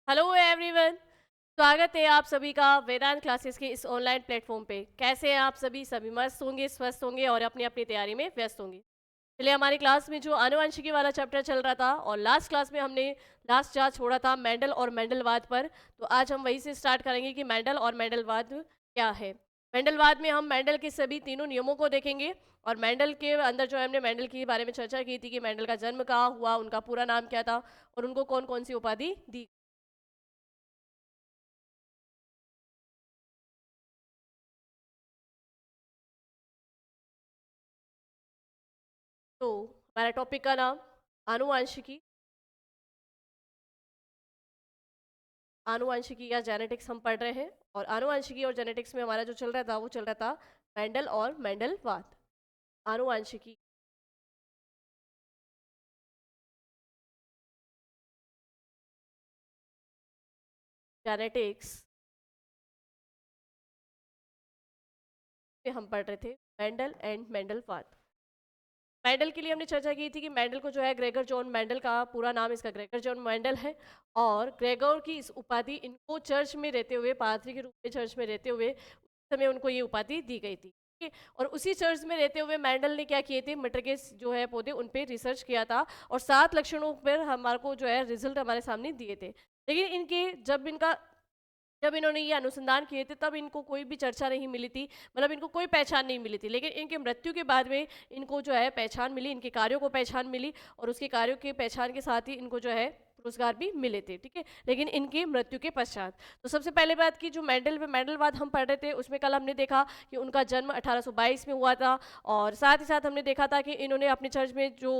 Hello everyone. स्वागत है आप सभी का वेदांत क्लासेस के इस ऑनलाइन प्लेटफॉर्म पे। कैसे हैं आप सभी? सभी मस्त होंगे, स्वस्थ होंगे और अपनी अपनी तैयारी में व्यस्त होंगे। चलिए, हमारी क्लास में जो आनुवंशिकी वाला चैप्टर चल रहा था और लास्ट क्लास में हमने लास्ट चार्ज छोड़ा था मेंडल और मेंडलवाद पर। तो आज हम वही से स्टार्ट करेंगे कि मेंडल और मेंडलवाद क्या है। मेंडलवाद में हम मेंडल के सभी तीनों नियमों को देखेंगे और मेंडल के अंदर जो है हमने मेंडल के बारे में चर्चा की थी कि मेंडल का जन्म कहाँ हुआ, उनका पूरा नाम क्या था और उनको कौन कौन सी उपाधि दी। तो हमारा टॉपिक का नाम आनुवंशिकी। आनुवंशिकी या जेनेटिक्स हम पढ़ रहे हैं और आनुवंशिकी और जेनेटिक्स में हमारा जो चल रहा था वो चल रहा था मेंडल और मेंडलवाद। आनुवंशिकी, जेनेटिक्स में हम पढ़ रहे थे मेंडल एंड मेंडलवाद। मेंडल के लिए हमने चर्चा की थी कि मेंडल को जो है ग्रेगर जॉन मेंडल का पूरा नाम इसका ग्रेगर जॉन मेंडल है और ग्रेगोर की इस उपाधि इनको चर्च में रहते हुए, पादरी के रूप में चर्च में रहते हुए उस समय उनको ये उपाधि दी गई थी। ठीक है? और उसी चर्च में रहते हुए मेंडल ने क्या किए थे, मटर के जो है पौधे उन पे रिसर्च किया था और 7 लक्षणों पर हमारे को जो है रिजल्ट हमारे सामने दिए थे। लेकिन इनके जब इन्होंने ये अनुसंधान किए थे तब इनको कोई भी चर्चा नहीं मिली थी, मतलब इनको कोई पहचान नहीं मिली थी। लेकिन इनके मृत्यु के बाद में इनको जो है पहचान मिली, इनके कार्यों को पहचान मिली और उसके कार्यों की पहचान के साथ ही इनको जो है पुरस्कार भी मिले थे। ठीक है, लेकिन इनकी मृत्यु के पश्चात। तो सबसे पहले बात की, जो मेंडलवाद हम पढ़ रहे थे उसमें कल हमने देखा कि उनका जन्म 1822 में हुआ था और साथ ही साथ हमने देखा था कि इन्होंने अपने चर्च में जो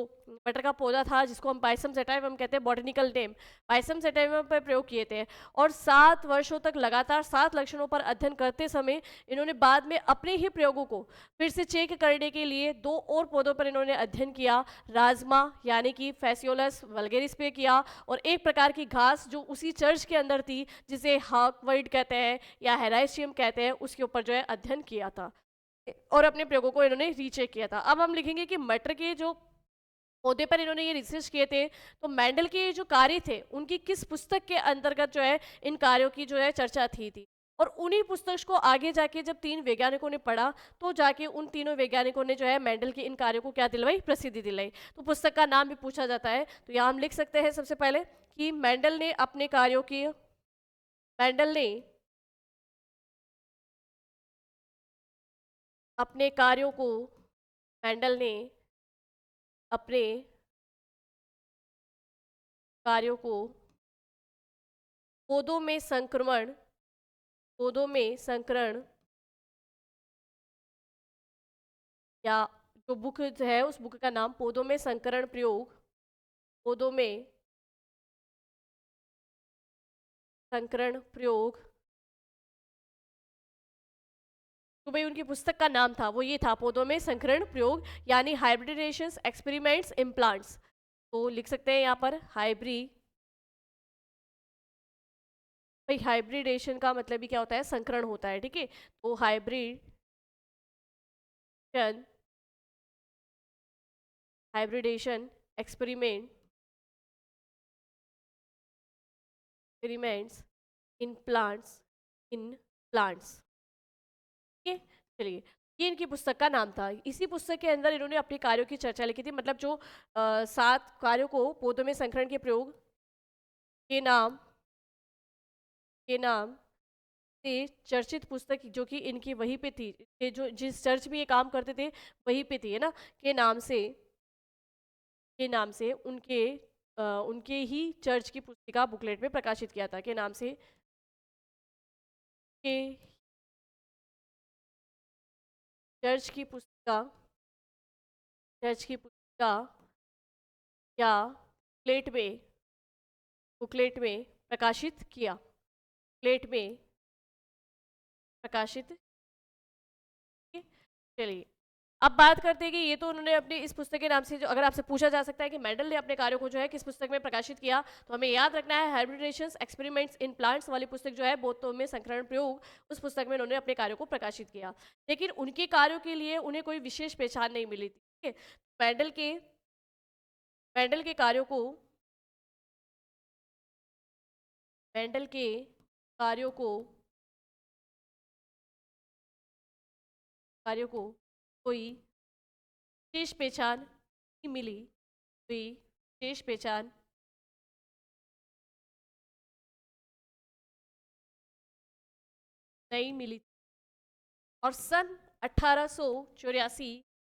मटर का पौधा था जिसको हम पाइसम सेटाइवम कहते हैं, बॉटनिकल नेम पाइसम सेटाइवम पर प्रयोग किए थे और 7 वर्षों तक लगातार 7 लक्षणों पर अध्ययन करते समय इन्होंने बाद में अपने ही प्रयोगों को फिर से चेक करने के लिए 2 और पौधों पर इन्होंने अध्ययन किया। राजमा यानी कि फेसियोलस वल्गेरिस पे किया और एक प्रकार की घास जो उसी चर्च के अंदर थी जिसे हाकवर्ड कहते हैं या हेराइशियम कहते हैं, उसके ऊपर जो है अध्ययन किया था और अपने प्रयोगों को इन्होंने रीचेक किया था। अब हम लिखेंगे कि मटर के जो पौधे पर इन्होंने ये रिसर्च किए थे, तो मेंडल के ये जो कार्य थे उनकी किस पुस्तक के अंतर्गत जो है इन कार्यों की जो है चर्चा थी। और उन्हीं पुस्तक को आगे जाके जब 3 वैज्ञानिकों ने पढ़ा तो जाके उन तीनों वैज्ञानिकों ने जो है मेंडल के इन कार्यों को क्या दिलवाई, प्रसिद्धि दिलाई। तो पुस्तक का नाम भी पूछा जाता है, तो यहाँ हम लिख सकते हैं सबसे पहले कि मेंडल ने अपने कार्यों को मेंडल ने अपने कार्यों को पौधों में संक्रमण पौधों में संकरण या जो बुक है उस बुक का नाम पौधों में संकरण प्रयोग, पौधों में संकरण प्रयोग, तो भाई उनकी पुस्तक का नाम था वो ये था, पौधों में संकरण प्रयोग यानी हाइब्रिडेशंस एक्सपेरिमेंट्स इन प्लांट्स। तो लिख सकते हैं यहाँ पर भाई हाइब्रिडेशन का मतलब भी क्या होता है, संकरण होता है। ठीक है, तो हाइब्रिडेशन एक्सपेरिमेंट्स इन प्लांट्स। ठीक है, चलिए, ये इनकी पुस्तक का नाम था। इसी पुस्तक के अंदर इन्होंने अपने कार्यों की चर्चा लिखी थी, मतलब जो 7 कार्यों को पौधों में संकरण के प्रयोग के नाम के नाम से चर्चित पुस्तक जो कि इनकी वहीं पे थी, ये जो जिस चर्च में ये काम करते थे वहीं पे थी, है ना, के नाम से उनके ही चर्च की पुस्तिका बुकलेट में प्रकाशित किया था, के नाम से के चर्च की पुस्तिका चर्च की पुस्तिका या बुकलेट में प्रकाशित किया प्लेट में प्रकाशित। चलिए, अब बात करते हैं कि ये तो उन्होंने अपने इस पुस्तक के नाम से, जो अगर आपसे पूछा जा सकता है कि मेंडल ने अपने कार्यों को जो है किस पुस्तक में प्रकाशित किया, तो हमें याद रखना है हाइब्रिडेशंस एक्सपेरिमेंट्स इन प्लांट्स वाली पुस्तक जो है, बोतों में संकरण प्रयोग, उस पुस्तक में उन्होंने अपने कार्यों को प्रकाशित किया। लेकिन उनके कार्यों के लिए उन्हें कोई विशेष पहचान नहीं मिली थी। ठीक है, मेंडल के कार्यों को मेंडल के कार्यों को कोई विशेष पहचान नहीं मिली, कोई विशेष पहचान नहीं मिली। और सन 1884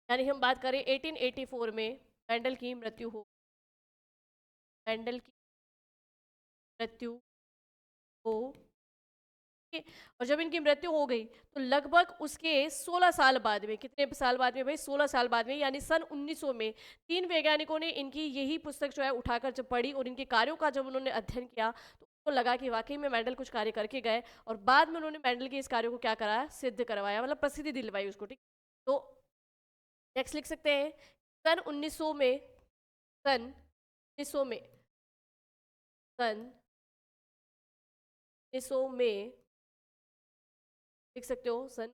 यानी हम बात करें 1884 में मेंडल की मृत्यु हो मेंडल की मृत्यु हो गई। और जब इनकी मृत्यु हो गई तो लगभग उसके 16 साल बाद में, कितने साल बाद में भाई, 16 साल बाद में, यानी सन 1900 में तीन वैज्ञानिकों ने इनकी यही पुस्तक जो है उठाकर जब पढ़ी और इनके कार्यों का जब उन्होंने अध्ययन किया तो उनको लगा कि वाकई में मेंडल कुछ कार्य करके गए। और बाद में उन्होंने मेंडल के इस कार्य को क्या कराया, सिद्ध करवाया, मतलब प्रसिद्धि दिलवाई उसको। ठीक, तो नेक्स्ट लिख सकते हैं सन 1900 में, सन 1900 में, सन 1900 में लिख सकते हो सन,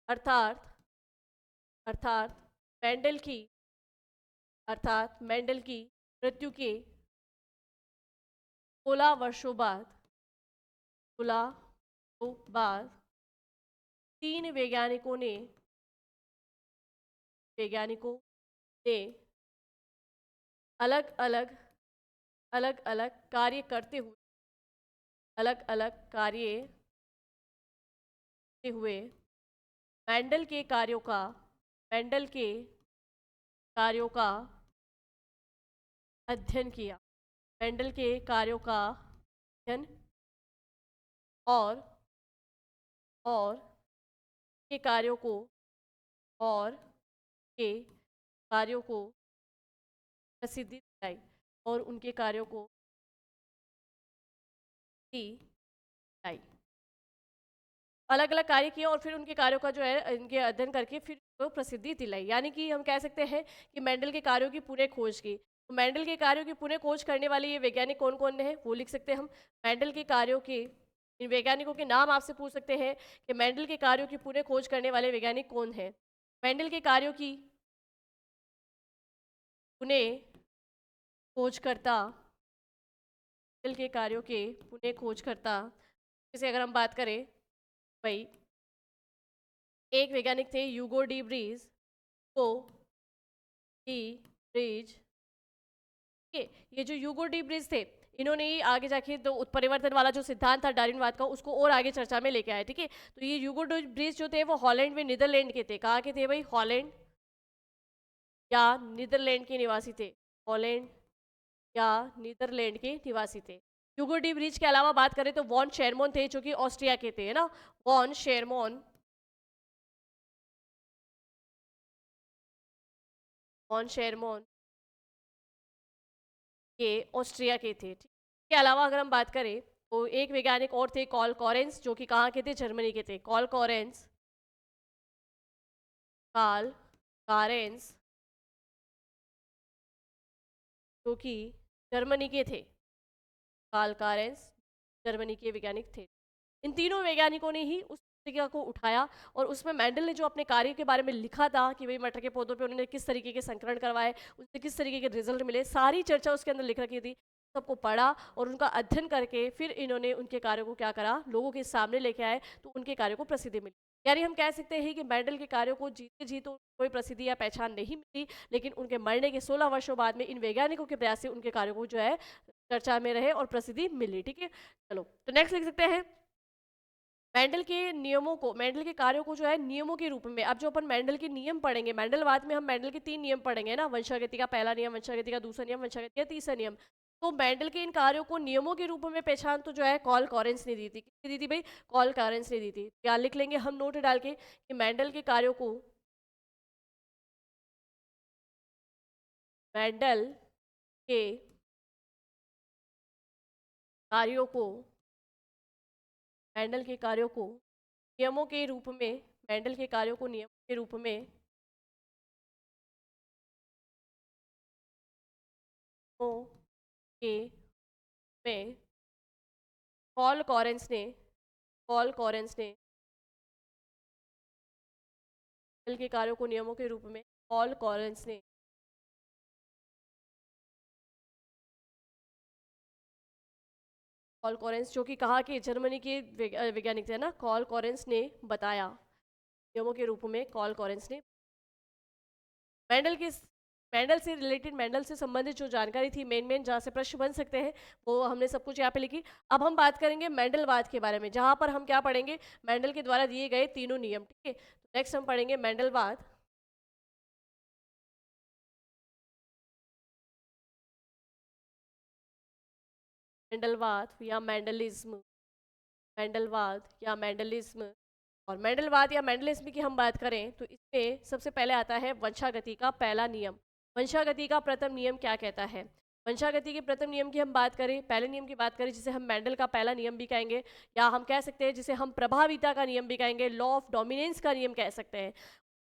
अर्थात अर्थात मेंडल की अर्थात मेंडल की मृत्यु के 16 वर्षों बाद, 16 वर्षों बाद तीन वैज्ञानिकों ने अलग अलग अलग अलग कार्य करते हुए अलग अलग कार्य करते हुए मेंडल के कार्यों का मेंडल के कार्यों का अध्ययन किया, मेंडल के कार्यों का अध्ययन और और के कार्यों को और के कार्यों को प्रसिद्धि दिलाई और उनके कार्यों को दिलाई, अलग अलग कार्य किए और फिर उनके कार्यों का जो है इनके अध्ययन करके फिर वो प्रसिद्धि दिलाई। यानी कि हम कह सकते हैं कि मेंडल के कार्यों की पुनः खोज की। तो मेंडल के कार्यों की पुनः खोज करने वाले ये वैज्ञानिक कौन कौन है वो लिख सकते हैं हम। मेंडल के कार्यों के इन वैज्ञानिकों के नाम आपसे पूछ सकते हैं कि मेंडल के कार्यों की पुनः खोज करने वाले वैज्ञानिक कौन है। मेंडल के कार्यों की पुनः खोजकर्ता, मेंडल के कार्यों के पुनः खोजकर्ता जैसे अगर हम बात करें भाई, एक वैज्ञानिक थे यूगो डी ब्रीज, को डी ब्रिज, ये जो यूगो डी ब्रिज थे इन्होंने ही आगे जाके तो उत्परिवर्तन वाला जो सिद्धांत था डार्विनवाद का उसको और आगे चर्चा में लेके आए। ठीक है, तो ये यूगो डी ब्रिज जो थे वो हॉलैंड में नीदरलैंड के थे। कहाँ के थे भाई, हॉलैंड या नीदरलैंड के निवासी थे, हॉलैंड या नीदरलैंड के निवासी थे। यूगो डी ब्रिज के अलावा बात करें तो वॉन शेरमोन थे जो कि ऑस्ट्रिया के थे, है ना। वॉन शेरमोन, वॉन शेरमोन ये ऑस्ट्रिया के थे। ठीक, इसके अलावा अगर हम बात करें तो एक वैज्ञानिक और थे कॉल कॉरेंस जो कि कहाँ के थे, जर्मनी के थे। कॉल कॉरेंस, कार्ल कारेंस जो कि जर्मनी के थे, कार्ल कारेंस जर्मनी के वैज्ञानिक थे। इन तीनों वैज्ञानिकों ने ही उस पत्रिका को उठाया और उसमें मेंडल ने जो अपने कार्य के बारे में लिखा था कि भाई मटर के पौधों पे उन्होंने किस तरीके के संकरण करवाए, उससे किस तरीके के रिजल्ट मिले, सारी चर्चा उसके अंदर लिख रखी थी। सबको पढ़ा और उनका अध्ययन करके फिर इन्होंने उनके कार्यों को क्या करा, लोगों के सामने लेके आए, तो उनके कार्यों को प्रसिद्धि मिली। यानी हम कह सकते हैं कि मेंडल के कार्यों को जीते जी तो कोई प्रसिद्धि या पहचान नहीं मिली, लेकिन उनके मरने के 16 वर्षों बाद में इन वैज्ञानिकों के प्रयास से उनके कार्यों को जो है चर्चा में रहे और प्रसिद्धि मिली। ठीक है, चलो तो नेक्स्ट लिख सकते हैं मेंडल के नियमों को, मेंडल के कार्यों को जो है नियमों के रूप में। अब जो अपन मेंडल के नियम पढ़ेंगे, मेंडलवाद में हम मेंडल के 3 नियम पढ़ेंगे ना, वंशागति का पहला नियम, वंशागति का दूसरा नियम, वंशागति का तीसरा नियम। तो मेंडल के इन कार्यों को नियमों के रूप में पहचान तो जो है कॉल कॉरेंस ने दी थी। किसने दी थी भाई, कॉल कॉरेंस ने दी थी। क्या लिख लेंगे हम नोट डाल के कि मेंडल के कार्यों को, मेंडल के कार्यों को, मेंडल के कार्यों को नियमों के रूप में, मेंडल के कार्यों को नियमों के रूप में के में कॉल कॉरेंस ने, कॉल कॉरेंस ने मेंडल के कार्यों को नियमों के रूप में पॉल कॉरेंस ने पॉल कॉरेंस जो कि कहा कि जर्मनी के वैज्ञानिक थे ना, पॉल कॉरेंस ने बताया, नियमों के रूप में पॉल कॉरेंस ने मेंडल के मेंडल से रिलेटेड, मेंडल से संबंधित जो जानकारी थी मेन मेन जहाँ से प्रश्न बन सकते हैं वो हमने सब कुछ यहाँ पे लिखी। अब हम बात करेंगे मेंडलवाद के बारे में, जहाँ पर हम क्या पढ़ेंगे, मेंडल के द्वारा दिए गए तीनों नियम। ठीक है, तो नेक्स्ट हम पढ़ेंगे मेंडलवाद। मेंडलवाद या मेंडलिज्म, मेंडलवाद या मेंडलिज्म। और मेंडलवाद या मेंडलिज्म की हम बात करें तो इसमें सबसे पहले आता है वंशागति का पहला नियम। वंशागति का प्रथम नियम क्या कहता है? वंशागति के प्रथम नियम की हम बात करें, पहले नियम की बात करें जिसे हम मेंडल का पहला नियम भी कहेंगे, या हम कह सकते हैं जिसे हम प्रभाविता का नियम भी कहेंगे, लॉ ऑफ डोमिनेंस का नियम कह सकते हैं।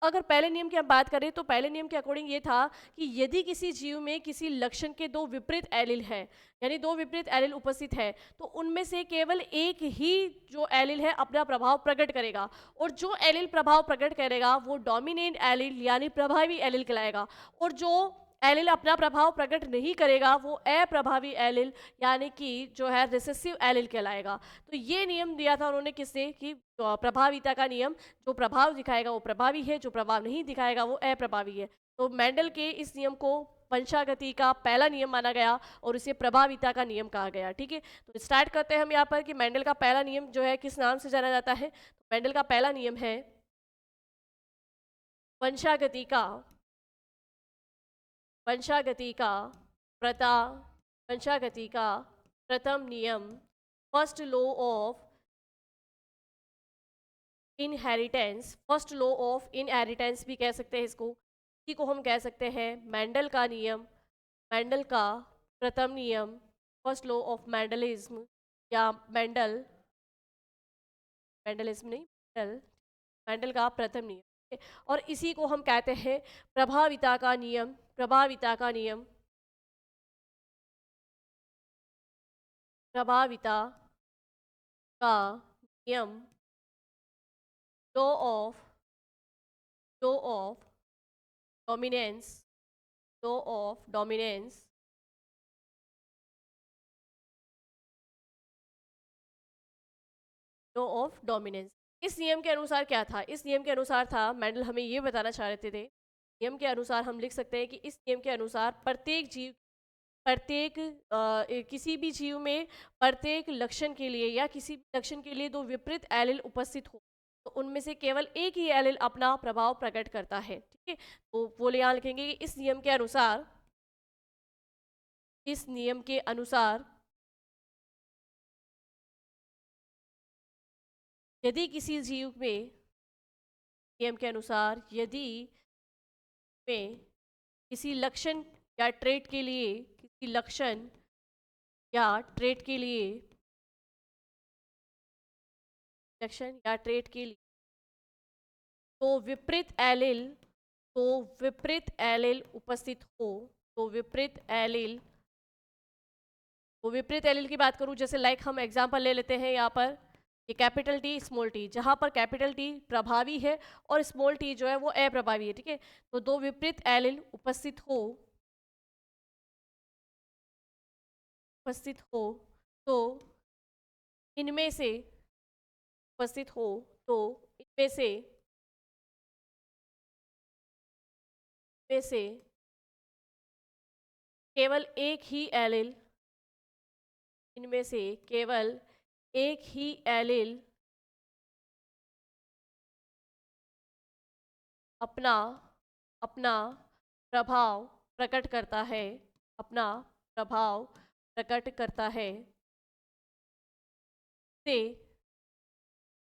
अगर पहले नियम की हम बात करें तो पहले नियम के अकॉर्डिंग ये था कि यदि किसी जीव में किसी लक्षण के दो विपरीत एलिल है, यानी दो विपरीत एलिल उपस्थित है, तो उनमें से केवल एक ही जो एलिल है अपना प्रभाव प्रकट करेगा, और जो एलिल प्रभाव प्रकट करेगा वो डोमिनेंट एलिल यानी प्रभावी एलिल कहलाएगा, और जो एलिल अपना प्रभाव प्रकट नहीं करेगा वो अप्रभावी एलिल यानी कि जो है रिसेसिव एलिल कहलाएगा। तो ये नियम दिया था उन्होंने किससे, कि प्रभाविता का नियम, जो प्रभाव दिखाएगा वो प्रभावी है, जो प्रभाव नहीं दिखाएगा वो अप्रभावी है। तो मेंडल के इस नियम को वंशागति का पहला नियम माना गया और इसे प्रभाविता का नियम कहा गया। ठीक है, तो स्टार्ट करते हैं हम यहाँ पर कि मेंडल का पहला नियम जो है किस नाम से जाना जाता है। तो मेंडल का पहला नियम है वंशागति का वंशागति का प्रता वंशागति का प्रथम नियम, first law of inheritance, first law of inheritance भी कह सकते हैं इसको, इसी को हम कह सकते हैं मेंडल का नियम, मेंडल का प्रथम नियम, फर्स्ट लॉ ऑफ मेंडलिज्म, या मेंडलिज्म नहीं, मेंडल, मेंडल का प्रथम नियम। ठीक है? और इसी को हम कहते हैं प्रभाविता का नियम, प्रभाविता का नियम, प्रभाविता का नियम, law of dominance, law of dominance, law of dominance. इस नियम के अनुसार क्या था, इस नियम के अनुसार था, मेंडल हमें ये बताना चाह रहे थे, नियम के अनुसार हम लिख सकते हैं कि इस नियम के अनुसार प्रत्येक जीव, प्रत्येक किसी भी जीव में प्रत्येक लक्षण के लिए या किसी भी लक्षण के लिए दो विपरीत एलिल उपस्थित हो, तो उनमें से केवल एक ही एलिल अपना प्रभाव प्रकट करता है। ठीक है, तो वो यहाँ लिखेंगे कि इस नियम के अनुसार, इस नियम के अनुसार यदि किसी जीव में, नियम के अनुसार यदि में किसी लक्षण या ट्रेट के लिए, किसी लक्षण या ट्रेट के लिए, लक्षण या ट्रेट के लिए तो विपरीत एलिल, तो विपरीत एलिल उपस्थित हो, तो विपरीत एलिल, वो विपरीत एलिल की बात करूं, जैसे लाइक हम एग्जांपल ले लेते हैं यहाँ पर, ये कैपिटल टी स्मॉल टी, जहाँ पर कैपिटल टी प्रभावी है और स्मॉल टी जो है वो अप्रभावी है। ठीक है, तो दो विपरीत एलिल उपस्थित हो तो इनमें से, उपस्थित हो तो इनमें से केवल एक ही एलिल, इनमें से केवल एक ही एलिल अपना अपना प्रभाव प्रकट करता है, अपना प्रभाव प्रकट करता है, से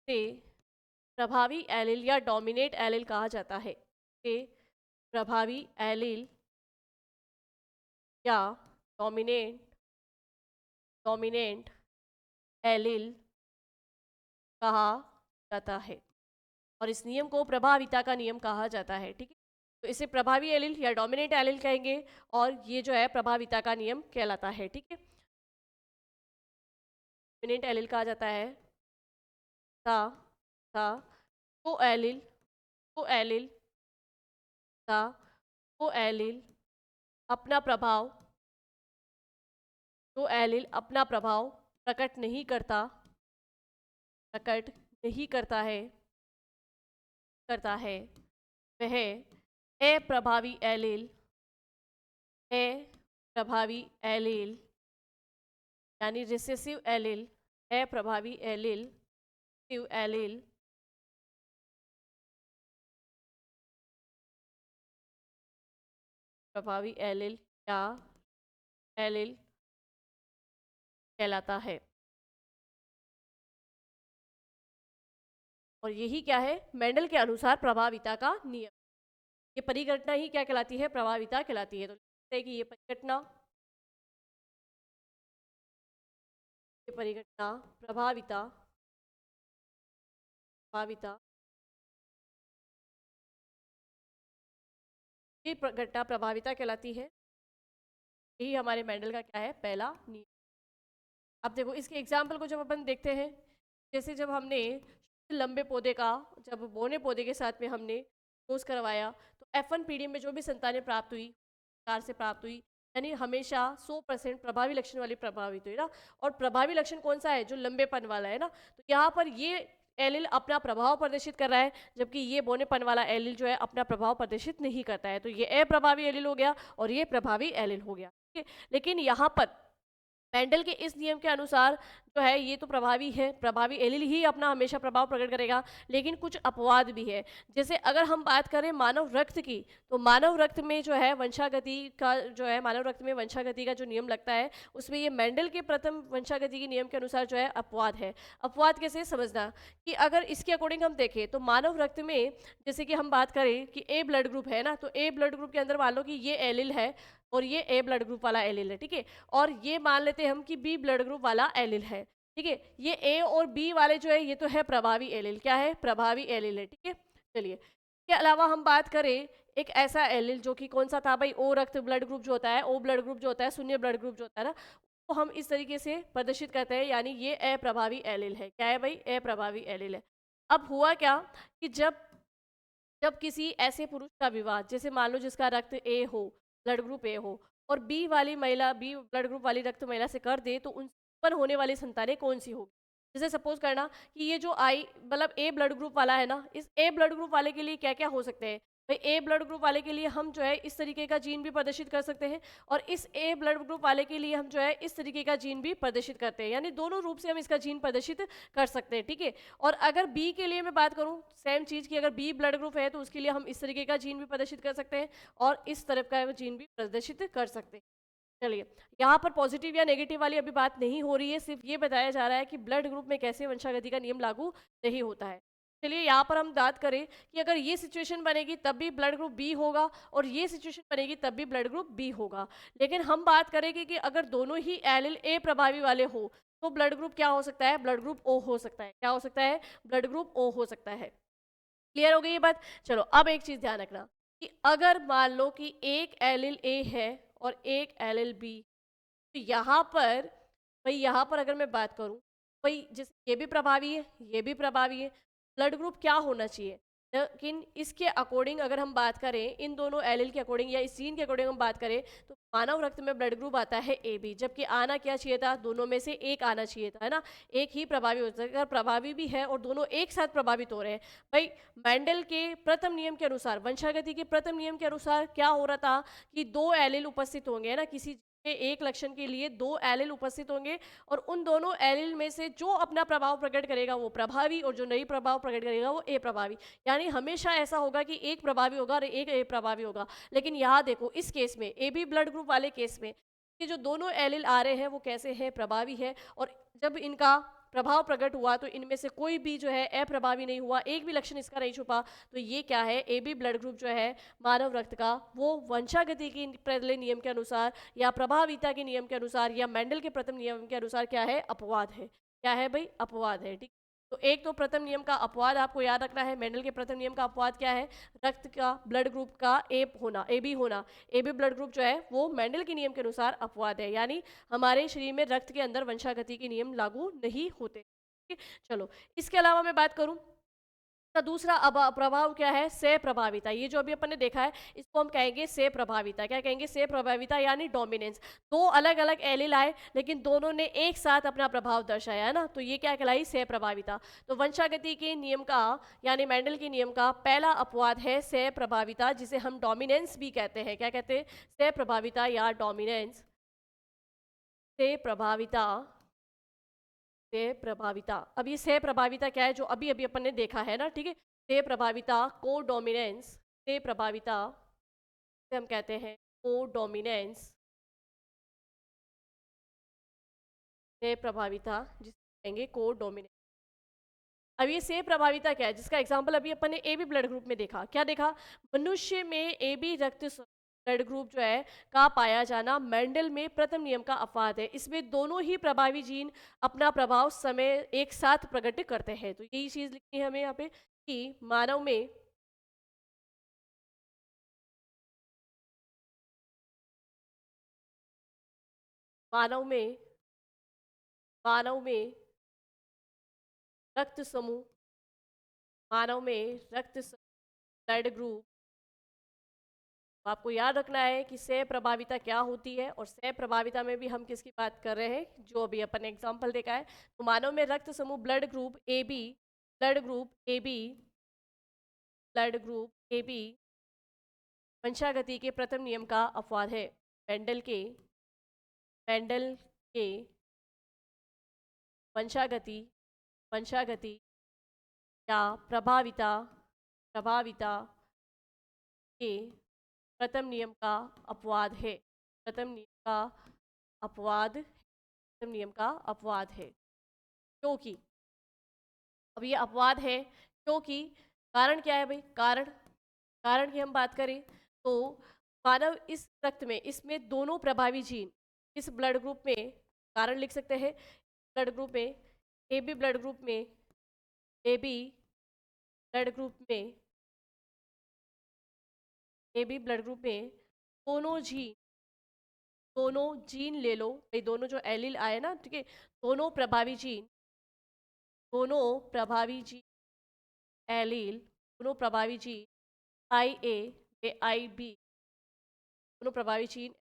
से प्रभावी एलिल या डोमिनेट एलिल कहा जाता है, से प्रभावी एलिल या डोमिनेट डोमिनेंट एलिल कहा जाता है, और इस नियम को प्रभाविता का नियम कहा जाता है। ठीक है, तो इसे प्रभावी एलिल या डोमिनेंट एलिल कहेंगे, और ये जो है प्रभाविता का नियम कहलाता है। ठीक है, डोमिनेंट एलिल कहा जाता है था था, तो एलिल का वो एलील अपना प्रभाव जो एलील अपना प्रभाव प्रकट नहीं करता है वह अप्रभावी एलील यानी रिसेसिव एलील अप्रभावी एलील प्रभावी एलील या एलील कहलाता है। और यही क्या है, मेंडल के अनुसार प्रभाविता का नियम। ये परिघटना ही क्या कहलाती है, प्रभाविता कहलाती है। तो लिखते हैं कि ये परिघटना प्रभाविता ये घटना प्रभाविता कहलाती है। यही हमारे मेंडल का क्या है, पहला नियम। अब देखो इसके एग्जाम्पल को जब अपन देखते हैं, जैसे जब हमने लंबे पौधे का जब बोने पौधे के साथ में हमने डोज करवाया तो F1 पीढ़ी में जो भी संतानें प्राप्त हुई कार से प्राप्त हुई, यानी हमेशा 100% प्रभावी लक्षण वाली प्रभावित हुई ना। और प्रभावी लक्षण कौन सा है, जो लंबेपन वाला है ना। तो यहाँ पर ये एलिल अपना प्रभाव प्रदर्शित कर रहा है, जबकि ये बोनेपन वाला एलिल जो है अपना प्रभाव प्रदर्शित नहीं करता है। तो ये अप्रभावी एलिल हो गया और ये प्रभावी एलिल हो गया, ठीक है। लेकिन यहाँ पर मेंडल के इस नियम के अनुसार जो है ये तो प्रभावी है, प्रभावी एलील ही अपना हमेशा प्रभाव प्रकट करेगा। लेकिन कुछ अपवाद भी है। जैसे अगर हम बात करें मानव रक्त की, तो मानव रक्त में जो है वंशागति का जो है मानव रक्त में वंशागति का जो नियम लगता है, उसमें ये मेंडल के प्रथम वंशागति के नियम के अनुसार जो है अपवाद है। अपवाद कैसे समझना, कि अगर इसके अकॉर्डिंग हम देखें तो मानव रक्त में जैसे कि हम बात करें कि ए ब्लड ग्रुप है ना, तो ए ब्लड ग्रुप के अंदर मान लो कि ये एलिल है और ये ए ब्लड ग्रुप वाला एलिल है, ठीक है। और ये मान लेते हैं हम कि बी ब्लड ग्रुप वाला एलिल है, ठीक है। ये ए और बी वाले जो है ये तो है प्रभावी एलिल, क्या है, प्रभावी एलिल है, ठीक है। चलिए इसके अलावा हम बात करें एक ऐसा एलिल जो कि कौन सा था भाई, ओ रक्त ब्लड ग्रुप जो होता है, ओ ब्लड ग्रुप जो होता है, शून्य ब्लड ग्रुप जो होता है ना, तो हम इस तरीके से प्रदर्शित करते हैं, यानी ये अप्रभावी एलिल है। क्या है भाई, अप्रभावी एलिल है। अब हुआ क्या कि जब जब किसी ऐसे पुरुष का विवाह, जैसे मान लो जिसका रक्त ए हो, ब्लड ग्रुप ए हो, और बी वाली महिला, बी ब्लड ग्रुप वाली रक्त महिला से कर दे, तो उन उत्पन्न होने वाली संतानें कौन सी होगी। जैसे सपोज करना कि ये जो आई मतलब ए ब्लड ग्रुप वाला है ना, इस ए ब्लड ग्रुप वाले के लिए क्या क्या हो सकते हैं भाई। ए ब्लड ग्रुप वाले के लिए हम जो है इस तरीके का जीन भी प्रदर्शित कर सकते हैं, और इस ए ब्लड ग्रुप वाले के लिए हम जो है इस तरीके का जीन भी प्रदर्शित करते हैं, यानी दोनों रूप से हम इसका जीन प्रदर्शित कर सकते हैं, ठीक है। और अगर बी के लिए मैं बात करूं सेम चीज़ की, अगर बी ब्लड ग्रुप है तो उसके लिए हम इस तरीके का जीन भी प्रदर्शित कर सकते हैं और इस तरफ का जीन भी प्रदर्शित कर सकते हैं। चलिए यहाँ पर पॉजिटिव या नेगेटिव वाली अभी बात नहीं हो रही है, सिर्फ ये बताया जा रहा है कि ब्लड ग्रुप में कैसे वंशागति का नियम लागू नहीं होता है। चलिए यहाँ पर हम बात करें कि अगर ये सिचुएशन बनेगी तब भी ब्लड ग्रुप बी होगा और ये सिचुएशन बनेगी तब भी ब्लड ग्रुप बी होगा। लेकिन हम बात करेंगे कि अगर दोनों ही एलिल ए प्रभावी वाले हो तो ब्लड ग्रुप क्या हो सकता है, ब्लड ग्रुप ओ हो सकता है। क्या हो सकता है, ब्लड ग्रुप ओ हो सकता है। क्लियर हो गई ये बात। चलो अब एक चीज ध्यान रखना कि अगर मान लो कि एक एलिल ए है और एक एलिल बी, तो यहाँ पर अगर मैं बात करूं भाई, जैसे ये भी प्रभावी है ये भी प्रभावी है, ब्लड ग्रुप क्या होना चाहिए। लेकिन इसके अकॉर्डिंग अगर हम बात करें, इन दोनों एलिल के अकॉर्डिंग या इस जीन के अकॉर्डिंग हम बात करें, तो मानव रक्त में ब्लड ग्रुप आता है ए बी, जबकि आना क्या चाहिए था, दोनों में से एक आना चाहिए था, है ना। एक ही प्रभावी हो सकता है। अगर प्रभावी भी है और दोनों एक साथ प्रभावित हो रहे हैं भाई, मेंडल के प्रथम नियम के अनुसार, वंशागति के प्रथम नियम के अनुसार क्या हो रहा था कि दो एलिल उपस्थित होंगे, है ना। किसी एक लक्षण के लिए दो एलिल उपस्थित होंगे और उन दोनों एलिल में से जो अपना प्रभाव प्रकट करेगा वो प्रभावी और जो नहीं प्रभाव प्रकट करेगा वो अप्रभावी। यानी हमेशा ऐसा होगा कि एक प्रभावी होगा और एक अप्रभावी होगा। लेकिन यहाँ देखो इस केस में ए बी ब्लड ग्रुप वाले केस में ये जो दोनों एलिल आ रहे हैं वो कैसे हैं, प्रभावी है। और जब इनका प्रभाव प्रकट हुआ तो इनमें से कोई भी जो है अप्रभावी नहीं हुआ, एक भी लक्षण इसका नहीं छुपा। तो ये क्या है, ए बी ब्लड ग्रुप जो है मानव रक्त का, वो वंशागति की पहले नियम के अनुसार या प्रभाविता के नियम के अनुसार या मेंडल के प्रथम नियम के अनुसार क्या है, अपवाद है। क्या है भाई, अपवाद है, ठीक। तो एक तो प्रथम नियम का अपवाद आपको याद रखना है। मेंडल के प्रथम नियम का अपवाद क्या है, रक्त का ब्लड ग्रुप का ए होना, ए बी होना। ए बी ब्लड ग्रुप जो है वो मेंडल के नियम के अनुसार अपवाद है, यानी हमारे शरीर में रक्त के अंदर वंशागति के नियम लागू नहीं होते, ठीक है। चलो इसके अलावा मैं बात करूं का दूसरा प्रभाव क्या है? से प्रभाविता। ये जो अभी अपन ने देखा है इसको हम कहेंगे से प्रभाविता। क्या कहेंगे? से प्रभाविता यानी डोमिनेंस। दो अलग अलग एलील आए लेकिन दोनों ने एक साथ अपना प्रभाव दर्शाया है ना, तो ये क्या कहलाई? से प्रभाविता। तो वंशागति के नियम का यानी मेंडल के नियम का पहला अपवाद है से प्रभाविता, जिसे हम डोमिनेंस भी कहते हैं। क्या कहते हैं? से प्रभाविता या डोमिनेंस। से प्रभाविता, से प्रभाविता। अब ये से प्रभाविता क्या है जो अभी अभी अपन ने देखा है ना, ठीक है। से प्रभाविता को डोमिनेंस, से प्रभाविता से हम कहते हैं को डोमिनेंस, से प्रभाविता जिसे कहेंगे को डोमिनेंस। अब ये से प्रभाविता क्या है, जिसका एग्जाम्पल अभी अपन ने ए बी ब्लड ग्रुप में देखा। क्या देखा? मनुष्य में ए बी रक्त ब्लड ग्रुप जो है का पाया जाना मेंडल में प्रथम नियम का अपवाद है। इसमें दोनों ही प्रभावी जीन अपना प्रभाव समय एक साथ प्रकट करते हैं। तो यही चीज लिखनी है हमें यहाँ पे कि मानव में मानव में रक्त समूह, मानव में रक्त ब्लड ग्रुप, आपको याद रखना है कि सह प्रभाविता क्या होती है। और सह प्रभाविता में भी हम किसकी बात कर रहे हैं, जो अभी अपन ने एग्जाम्पल देखा है। तो मानव में रक्त समूह blood group A B, blood group A B, blood group A B वंशागति के प्रथम नियम का अपवाद है। मेंडल के वंशागति वंशागति या प्रभाविता प्रभाविता के प्रथम नियम का अपवाद है। प्रथम नियम का अपवाद, प्रथम नियम का अपवाद है। क्योंकि अब ये अपवाद है क्योंकि कारण क्या है भाई? कारण की हम बात करें तो मानव इस रक्त में, इसमें दोनों प्रभावी जीन इस ब्लड ग्रुप में, कारण लिख सकते हैं ब्लड ग्रुप में, ए बी ब्लड ग्रुप में, ए बी ब्लड ग्रुप में, ए बी ब्लड ग्रुप में दोनों जीन ले लो भाई, दोनों जो एलील आए ना, ठीक है, दोनों प्रभावी जीन, दोनों प्रभावी जीन एलील, दोनों प्रभावी gene I A way I B, दोनों प्रभावी gene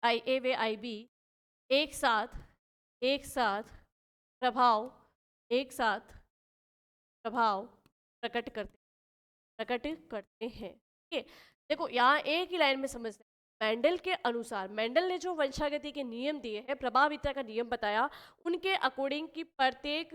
I A way I B एक साथ प्रभाव एक साथ प्रभाव प्रकट करते हैं। ठीक है, देखो यहाँ एक ही लाइन में समझते हैं। मेंडल के अनुसार, मेंडल ने जो वंशागति के नियम दिए हैं, प्रभाविता का नियम बताया, उनके अकॉर्डिंग की प्रत्येक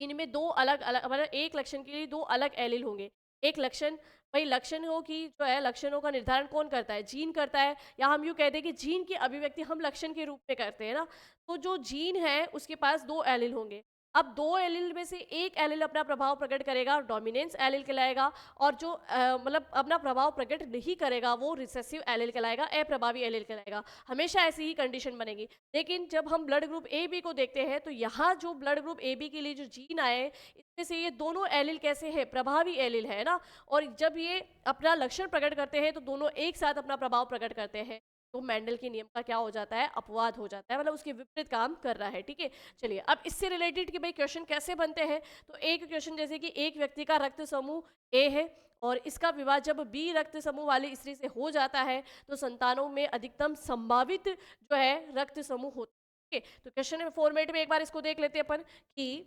इनमें दो अलग अलग, मतलब एक लक्षण के लिए दो अलग एलील होंगे। एक लक्षण, भाई लक्षणों की जो है, लक्षणों का निर्धारण कौन करता है? जीन करता है। या हम यूँ कहते हैं कि जीन की अभिव्यक्ति हम लक्षण के रूप में करते हैं ना। तो जो जीन है उसके पास दो एलील होंगे। अब दो एलील में से एक एलील अपना प्रभाव प्रकट करेगा, डोमिनेंस एलील कहलाएगा। और जो मतलब अपना प्रभाव प्रकट नहीं करेगा वो रिसेसिव एलील कहलाएगा, अप्रभावी एलील कहलाएगा। हमेशा ऐसी ही कंडीशन बनेगी। लेकिन जब हम ब्लड ग्रुप ए बी को देखते हैं तो यहाँ जो ब्लड ग्रुप ए बी के लिए जो जीन आए, इसमें से ये दोनों एलील कैसे है? प्रभावी एलील है ना। और जब ये अपना लक्षण प्रकट करते हैं तो दोनों एक साथ अपना प्रभाव प्रकट करते हैं। तो मेंडल के नियम का क्या हो जाता है? अपवाद हो जाता है, मतलब उसके विपरीत काम कर रहा है। ठीक है, चलिए अब इससे रिलेटेड कि भाई क्वेश्चन कैसे बनते हैं। तो एक क्वेश्चन जैसे कि एक व्यक्ति का रक्त समूह ए है और इसका विवाह जब बी रक्त समूह वाली स्त्री से हो जाता है तो संतानों में अधिकतम संभावित जो है रक्त समूह होता है। ठीक है, तो क्वेश्चन फॉर्मेट में एक बार इसको देख लेते हैं अपन कि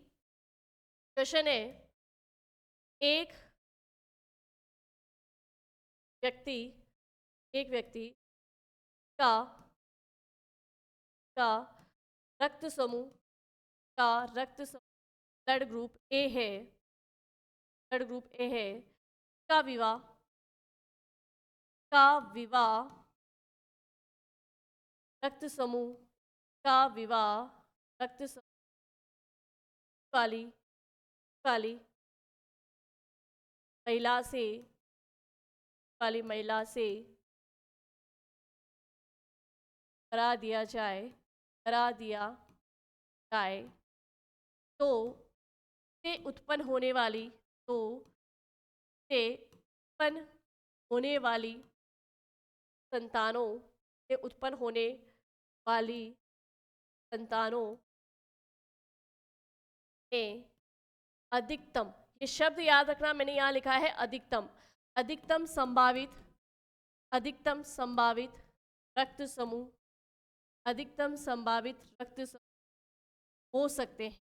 क्वेश्चन है, एक व्यक्ति एक व्यक्ति का का रक्त समूह रक्त समूह ब्लड ग्रुप ए है, ब्लड ग्रुप ए है, का विवाह का विवाह रक्त समूह का विवाह रक्त समूह वाली वाली महिला से वाली महिला से करा दिया जाए तो से उत्पन्न होने वाली तो से उत्पन्न होने वाली संतानों से उत्पन्न होने वाली संतानों में अधिकतम, ये शब्द याद रखना, मैंने यहाँ लिखा है अधिकतम। अधिकतम संभावित, अधिकतम संभावित रक्त समूह, अधिकतम संभावित रक्त समूह हो सकते हैं।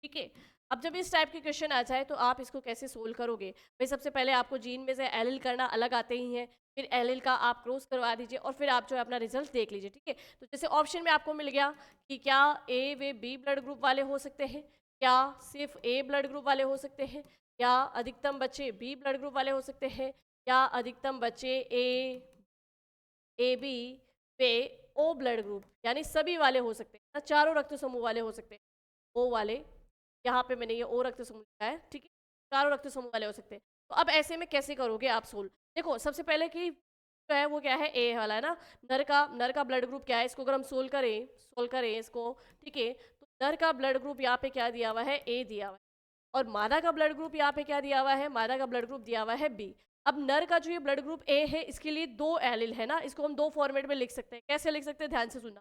ठीक है, अब जब इस टाइप के क्वेश्चन आ जाए तो आप इसको कैसे सोल्व करोगे? भाई सबसे पहले आपको जीन में से एलिल करना अलग आते ही हैं, फिर एलिल का आप क्रॉस करवा दीजिए और फिर आप जो है अपना रिजल्ट देख लीजिए। ठीक है, तो जैसे ऑप्शन में आपको मिल गया कि क्या ए वे बी ब्लड ग्रुप वाले हो सकते हैं, क्या सिर्फ ए ब्लड ग्रुप वाले हो सकते हैं, या अधिकतम बच्चे बी ब्लड ग्रुप वाले हो सकते हैं, या अधिकतम बच्चे ए बी वे ओ ब्लड ग्रुप यानी सभी वाले हो सकते हैं, चारों रक्त समूह वाले हो सकते हैं, ओ वाले, यहाँ पे मैंने ये ओ रक्त समूह लिखा है। ठीक है, चारों रक्त समूह वाले हो सकते हैं। तो अब ऐसे में कैसे करोगे आप सोल्व? देखो सबसे पहले कि जो है वो क्या है, ए वाला है ना, नर का ब्लड ग्रुप क्या है, इसको अगर हम सोल्व करें इसको, ठीक है, तो नर का ब्लड ग्रुप यहाँ पे क्या दिया हुआ है, ए दिया हुआ है, और मादा का ब्लड ग्रुप यहाँ पे क्या दिया हुआ है, मादा का ब्लड ग्रुप दिया हुआ है बी। अब नर का जो ये ब्लड ग्रुप ए है, इसके लिए दो एलिल है ना, इसको हम दो फॉर्मेट में लिख सकते हैं। कैसे लिख सकते हैं, ध्यान से सुनना।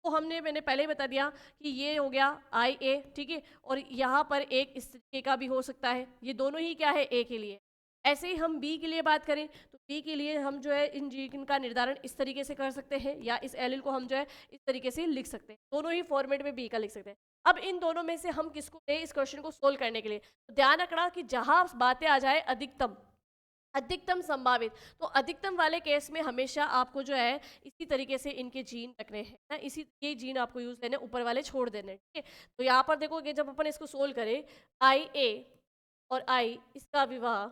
तो मैंने पहले ही बता दिया कि ये हो गया आई ए, ठीक है, और यहाँ पर एक इस तरीके का भी हो सकता है, ये दोनों ही क्या है, ए के लिए। ऐसे ही हम बी के लिए बात करें तो बी के लिए हम जो है इन जीन का निर्धारण इस तरीके से कर सकते हैं, या इस एलिल को हम जो है इस तरीके से लिख सकते हैं, दोनों ही फॉर्मेट में बी का लिख सकते हैं। अब इन दोनों में से हम किसको लें इस क्वेश्चन को सोल्व करने के लिए? तो ध्यान रखना कि जहां बातें आ जाए अधिकतम, अधिकतम संभावित, तो अधिकतम वाले केस में हमेशा आपको जो है इसी तरीके से इनके जीन रखने हैं ना, इसी ये जीन आपको यूज लेने, ऊपर वाले छोड़ देने। ठीक है, तो यहाँ पर देखोगे जब अपन इसको सोल्व करें, आई ए और आई इसका विवाह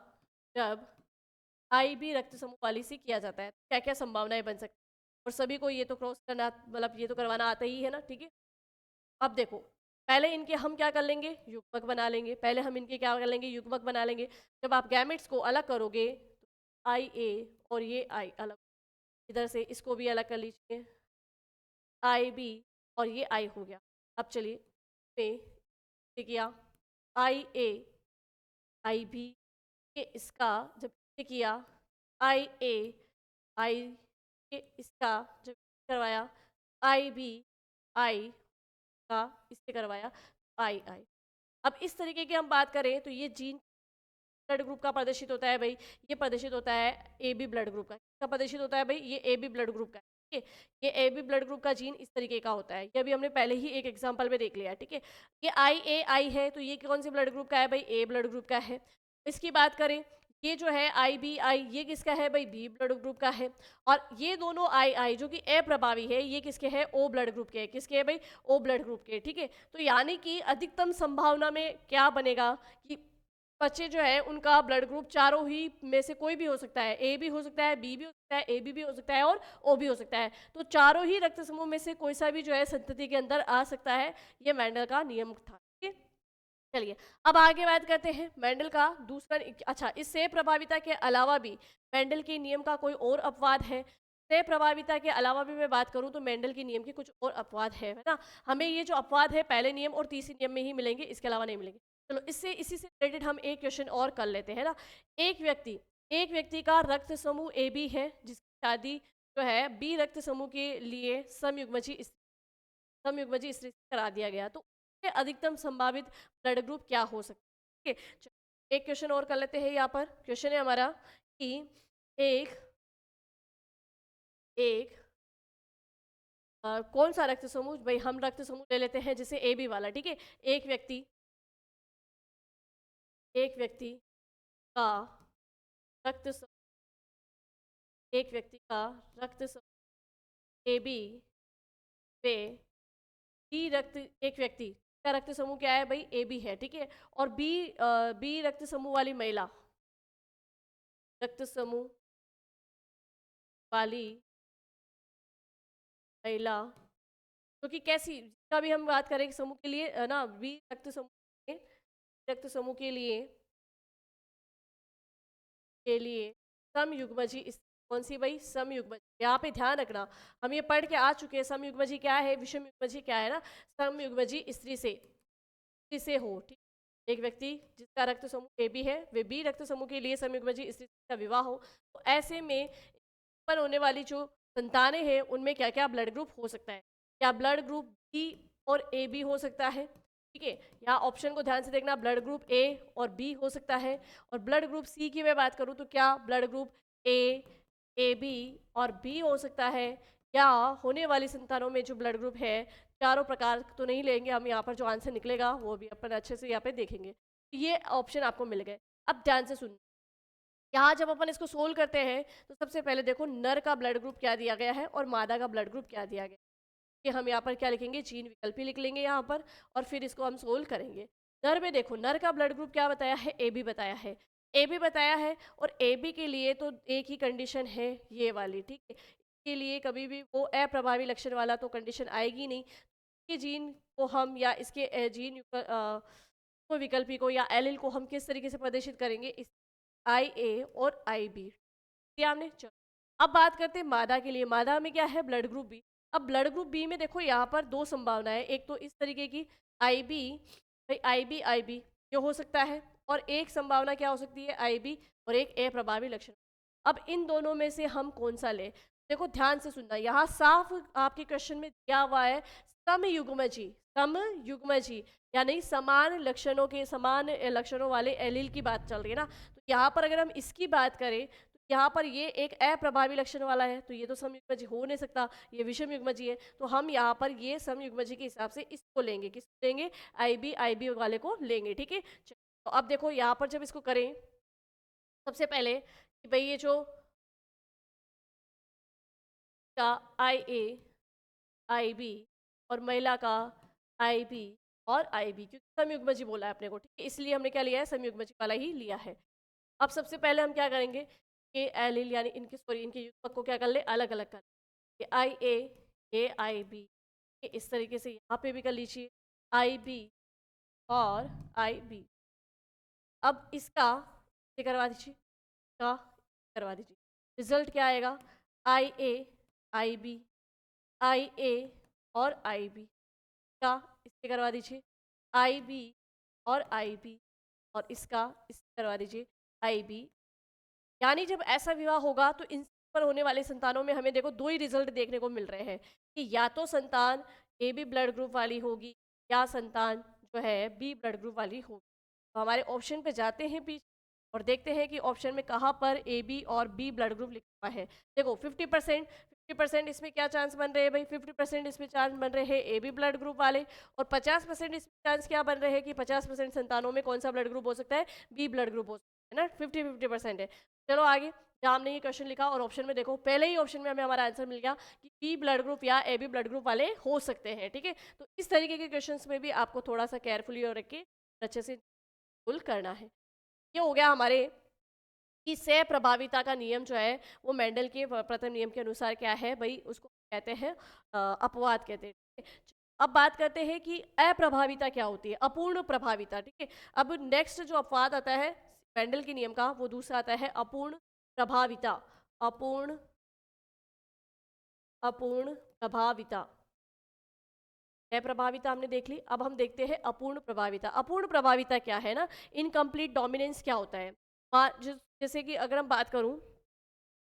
जब आई बी रक्त समूह वाली से किया जाता है, क्या क्या संभावनाएं बन सकती हैं? और सभी को ये तो क्रॉस करना, मतलब ये तो करवाना आता ही है ना। ठीक है, अब देखो पहले इनके हम क्या कर लेंगे, युग्मक बना लेंगे। पहले हम इनके क्या कर लेंगे, युग्मक बना लेंगे। जब आप गैमेट्स को अलग करोगे तो आई ए और ये आई अलग, इधर से इसको भी अलग कर लीजिए, आई बी और ये आई हो गया। अब चलिए पे किया आई ए आई बी, ये इसका जब ये किया आई ए आई, ये इसका जब करवाया आई बी आई का इससे करवाया आई आई। अब इस तरीके की हम बात करें तो ये जीन ब्लड ग्रुप का प्रदर्शित होता है भाई, ये प्रदर्शित होता है ए बी ब्लड ग्रुप का। किसका प्रदर्शित होता है भाई, ये ए बी ब्लड ग्रुप का। ठीक है, ये ए बी ब्लड ग्रुप का जीन इस तरीके का होता है, ये अभी हमने पहले ही एक एग्जांपल में देख लिया। ठीक है, ये आई ए आई है, तो ये कौन से ब्लड ग्रुप का है भाई, ए ब्लड ग्रुप का है। इसकी बात करें, ये जो है आई बी आई, ये किसका है भाई, बी ब्लड ग्रुप का है। और ये दोनों आई आई जो कि अप्रभावी है, ये किसके है, ओ ब्लड ग्रुप के। किसके है भाई, ओ ब्लड ग्रुप के। ठीक है, तो यानी कि अधिकतम संभावना में क्या बनेगा कि बच्चे जो है उनका ब्लड ग्रुप चारों ही में से कोई भी हो सकता है, ए भी हो सकता है, बी भी हो सकता है, ए बी भी हो सकता है और ओ भी हो सकता है। तो चारों ही रक्त समूह में से कोई सा भी जो है संतति के अंदर आ सकता है। ये मेंडल का नियम था। ठीक है, चलिए अब आगे बात करते हैं मेंडल का दूसरा। अच्छा, इससे प्रभाविता के अलावा भी मेंडल के नियम का कोई और अपवाद है? से प्रभाविता के अलावा भी मैं बात करूं तो मेंडल के नियम के कुछ और अपवाद है ना। हमें ये जो अपवाद है पहले नियम और तीसरे नियम में ही मिलेंगे, इसके अलावा नहीं मिलेंगे। चलो इसी से रिलेटेड हम एक क्वेश्चन और कर लेते हैं ना। एक व्यक्ति का रक्त समूह ए बी है, जिसकी शादी जो है बी रक्त समूह के लिए समयुग्मजी स्त्री से करा दिया गया, तो उसके अधिकतम संभावित ब्लड ग्रुप क्या हो सकता है? ठीक है, चलो एक क्वेश्चन और कर लेते हैं। यहाँ पर क्वेश्चन है हमारा कि एक एक कौन सा रक्त समूह, भाई हम रक्त समूह ले लेते हैं जैसे ए बी वाला। ठीक है, एक व्यक्ति का रक्त समूह, एक व्यक्ति का रक्त समूह ए बी वे बी रक्त, एक व्यक्ति का रक्त समूह क्या है भाई, ए बी है। ठीक है, और बी रक्त समूह वाली महिला, रक्त समूह वाली महिला तो कि कैसी का भी हम बात करें समूह के लिए ना, बी रक्त समूह के लिए समयुग्मजी कौन सी भाई, समयुग्मजी। यहाँ पे ध्यान रखना, हम ये पढ़ के आ चुके हैं समयुग्मजी क्या है, विषम युग्मजी क्या है ना। समयुग्मजी स्त्री से हो। ठीक, एक व्यक्ति जिसका रक्त समूह ए बी है, वे बी रक्त समूह के लिए समयुग्मजी स्त्री का विवाह हो, तो ऐसे में उत्पन्न होने वाली जो संतानें हैं उनमें क्या क्या ब्लड ग्रुप हो सकता है? क्या ब्लड ग्रुप बी और ए बी हो सकता है, ठीक है। यहाँ ऑप्शन को ध्यान से देखना, ब्लड ग्रुप ए और बी हो सकता है, और ब्लड ग्रुप सी की मैं बात करूँ तो क्या ब्लड ग्रुप ए बी और बी हो सकता है, या होने वाली संतानों में जो ब्लड ग्रुप है चारों प्रकार तो नहीं लेंगे हम, यहाँ पर जो आंसर निकलेगा वो भी अपन अच्छे से यहाँ पे देखेंगे। तो ये ऑप्शन आपको मिल गए। अब ध्यान से सुन, यहाँ जब अपन इसको सोल्व करते हैं तो सबसे पहले देखो नर का ब्लड ग्रुप क्या दिया गया है और मादा का ब्लड ग्रुप क्या दिया गया है, कि हम यहाँ पर क्या लिखेंगे, जीन विकल्प ही लिख लेंगे यहाँ पर, और फिर इसको हम सोल्व करेंगे। नर में देखो, नर का ब्लड ग्रुप क्या बताया है, ए बी बताया है, ए बी बताया है, और ए बी के लिए तो एक ही कंडीशन है ये वाली, ठीक है। इसके लिए कभी भी वो अप्रभावी लक्षण वाला तो कंडीशन आएगी नहीं, कि जीन को हम या इसके जीन को विकल्पी को या एलिल को हम किस तरीके से प्रदर्शित करेंगे, इस आई ए और आई बी, दिया हमने। चलो अब बात करते हैं मादा के लिए। मादा में क्या है, ब्लड ग्रुप बी। अब ब्लड ग्रुप बी में देखो यहाँ पर दो संभावनाएं, एक तो इस तरीके की आई बी, भाई आई बी ये हो सकता है, और एक संभावना क्या हो सकती है, आई बी और एक ए प्रभावी लक्षण। अब इन दोनों में से हम कौन सा ले, देखो ध्यान से सुनना, यहाँ साफ आपके क्वेश्चन में दिया हुआ है समयुग्मजी, समयुग्मजी यानी समान लक्षणों के, समान लक्षणों वाले एलील की बात चल रही है ना। तो यहाँ पर अगर हम इसकी बात करें तो यहाँ पर ये एक अप्रभावी लक्षण वाला है, तो ये तो समयुग्मजी हो नहीं सकता, ये विषम युग्मजी है। तो हम यहाँ पर ये समयुग्मजी के हिसाब से इसको लेंगे, किसको लेंगे, आई बी वाले को लेंगे, ठीक है। तो अब देखो यहाँ पर जब इसको करें, सबसे पहले कि भाई ये जो का आई ए आई बी और महिला का आई बी और आई बी, क्योंकि समयुग्मजी बोला है अपने को, ठीक है, इसलिए हमने क्या लिया है, समयुग्मजी वाला ही लिया है। अब सबसे पहले हम क्या करेंगे कि एलील यानी इनके, सॉरी, इनके युग्मक को क्या कर ले, अलग अलग कर ले, आई ए, ये आई बी, इस तरीके से यहाँ पे भी कर लीजिए आई बी और आई बी। अब इसका ये करवा दीजिए, का करवा दीजिए, रिजल्ट क्या आएगा, आई ए आई ए और आई बी का इससे करवा दीजिए, आई बी और आई बी, और इसका इससे करवा दीजिए आई बी। यानी जब ऐसा विवाह होगा तो इन पर होने वाले संतानों में हमें देखो दो ही रिजल्ट देखने को मिल रहे हैं, कि या तो संतान ए बी ब्लड ग्रुप वाली होगी, या संतान जो है बी ब्लड ग्रुप वाली होगी। तो हमारे ऑप्शन पे जाते हैं पीछे और देखते हैं कि ऑप्शन में कहाँ पर ए बी और बी ब्लड ग्रुप लिखा हुआ है। देखो 50% इसमें क्या चांस बन रहे हैं भाई, 50% इसमें चांस बन रहे हैं ए बी ब्लड ग्रुप वाले, और 50% इसमें चांस क्या बन रहे हैं कि 50% संतानों में कौन सा ब्लड ग्रुप हो सकता है, बी ब्लड ग्रुप हो सकता है ना, 50-50% है। चलो आगे, जहाँ हमने ये क्वेश्चन लिखा और ऑप्शन में देखो, पहले ही ऑप्शन में हमें हमारा आंसर मिल गया कि बी ब्लड ग्रुप या ए बी ब्लड ग्रुप वाले हो सकते हैं, ठीक है। तो इस तरीके के क्वेश्चंस में भी आपको थोड़ा सा केयरफुली और रख के अच्छे से फुल करना है। ये हो गया हमारे कि सह प्रभाविता का नियम जो है वो मेंडल के प्रथम नियम के अनुसार क्या है भाई, उसको कहते हैं अपवाद कहते हैं, ठीक है? अब बात करते हैं कि अप्रभाविता क्या होती है, अपूर्ण प्रभाविता, ठीक है। अब नेक्स्ट जो अपवाद आता है मेंडल के नियम का, वो दूसरा आता है अपूर्ण प्रभाविता, अपूर्ण अपूर्ण प्रभाविता। अप्रभाविता हमने देख ली, अब हम देखते हैं अपूर्ण प्रभाविता। अपूर्ण प्रभाविता क्या है ना, इनकम्प्लीट डोमिनेंस क्या होता है। जैसे कि अगर हम बात करूं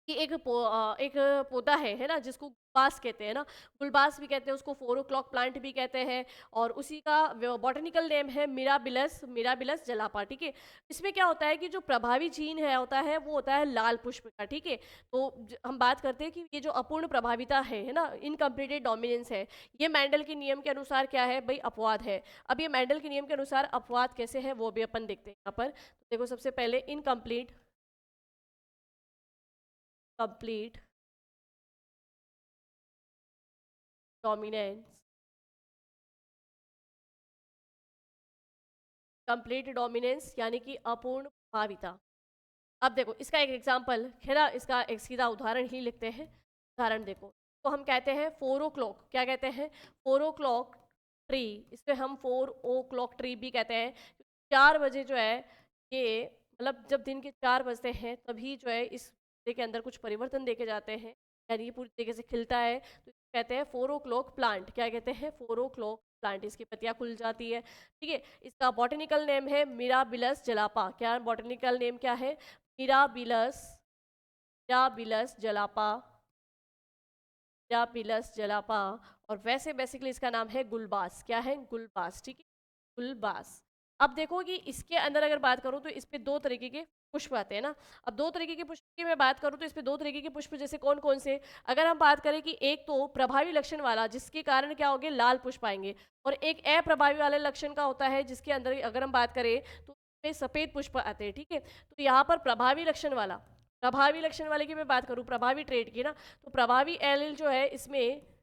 कि एक पौधा है ना, जिसको गुलबास कहते हैं ना, गुलबास भी कहते हैं उसको, 4 o'clock प्लांट भी कहते हैं, और उसी का बॉटनिकल नेम है मिराबिलस जलापा, ठीक है। इसमें क्या होता है कि जो प्रभावी जीन है होता है वो होता है लाल पुष्प का, ठीक है। तो हम बात करते हैं कि ये जो अपूर्ण प्रभाविता है ना, इनकम्प्लीटेड डोमिनेंस है, ये मेंडल के नियम के अनुसार क्या है भाई, अपवाद है। अब ये मेंडल के नियम के अनुसार अपवाद कैसे है वो भी अपन देखते हैं यहाँ पर। तो देखो सबसे पहले incomplete complete dominance, complete dominance यानी कि अपूर्ण प्रभाविता। अब देखो इसका एक एग्जांपल है ना, इसका एक सीधा उदाहरण ही लिखते हैं। उदाहरण देखो, तो हम कहते हैं 4 o'clock, क्या कहते हैं, 4 o'clock ट्री, इसमें हम 4 o'clock ट्री भी कहते हैं। 4 बजे जो है ये, मतलब जब दिन के 4 बजते हैं तभी जो है इस पौधे के अंदर कुछ परिवर्तन देखे जाते हैं, यानी ये पूरी तरीके से खिलता है, तो कहते हैं 4 o'clock प्लांट, क्या कहते हैं, 4 o'clock प्लांट, इसकी पत्तियां खुल जाती है, ठीक है। इसका बॉटनिकल नेम है मिराबिलस जलापा, क्या बॉटनिकल नेम क्या है, मिराबिलस मिराबिलस जलापा, मिराबिलस जलापा। और वैसे बेसिकली इसका नाम है गुलबास, क्या है, गुलबास, ठीक है। गुलबास। अब देखो कि इसके अंदर अगर बात करूं तो इस पे दो तरीके के पुष्प आते हैं ना। अब दो तरीके के पुष्प की मैं बात करूं तो इस पे दो तरीके के पुष्प जैसे कौन कौन से, अगर हम बात करें कि एक तो प्रभावी लक्षण वाला जिसके कारण क्या होंगे लाल पुष्प आएंगे, और एक अप्रभावी वाले लक्षण का होता है जिसके अंदर अगर हम बात करें तो इसमें सफेद पुष्प आते हैं, ठीक है। तो यहाँ पर प्रभावी लक्षण वाले की मैं बात करूं, प्रभावी ट्रेड की ना, तो प्रभावी एलिल जो है इसमें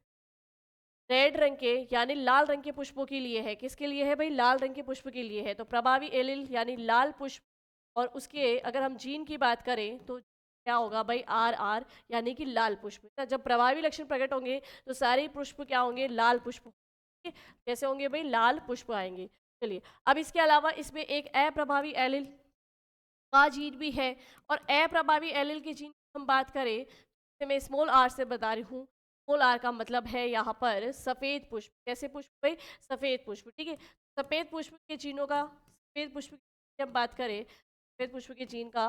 रेड रंग के यानी लाल रंग के पुष्पों के लिए है। किसके लिए है भाई? लाल रंग के पुष्प के लिए है। तो प्रभावी एलिल यानी लाल पुष्प, और उसके अगर हम जीन की बात करें तो क्या होगा भाई? आर आर यानी कि लाल पुष्प। तो जब प्रभावी लक्षण प्रकट होंगे तो सारे पुष्प क्या होंगे? लाल पुष्प होंगे। कैसे होंगे भाई? लाल पुष्प आएंगे। चलिए, अब इसके अलावा इसमें एक अप्रभावी एलिल का जीन भी है, और अप्रभावी एलिल के जीन की हम बात करें तो मैं स्मॉल आर से बता रही हूँ। स्मॉल आर का मतलब है यहाँ पर सफेद पुष्प। कैसे पुष्प भाई? सफेद पुष्प, ठीक है। सफेद पुष्प के जीनों का, सफेद पुष्प की हम बात करें, सफेद पुष्प के जीन का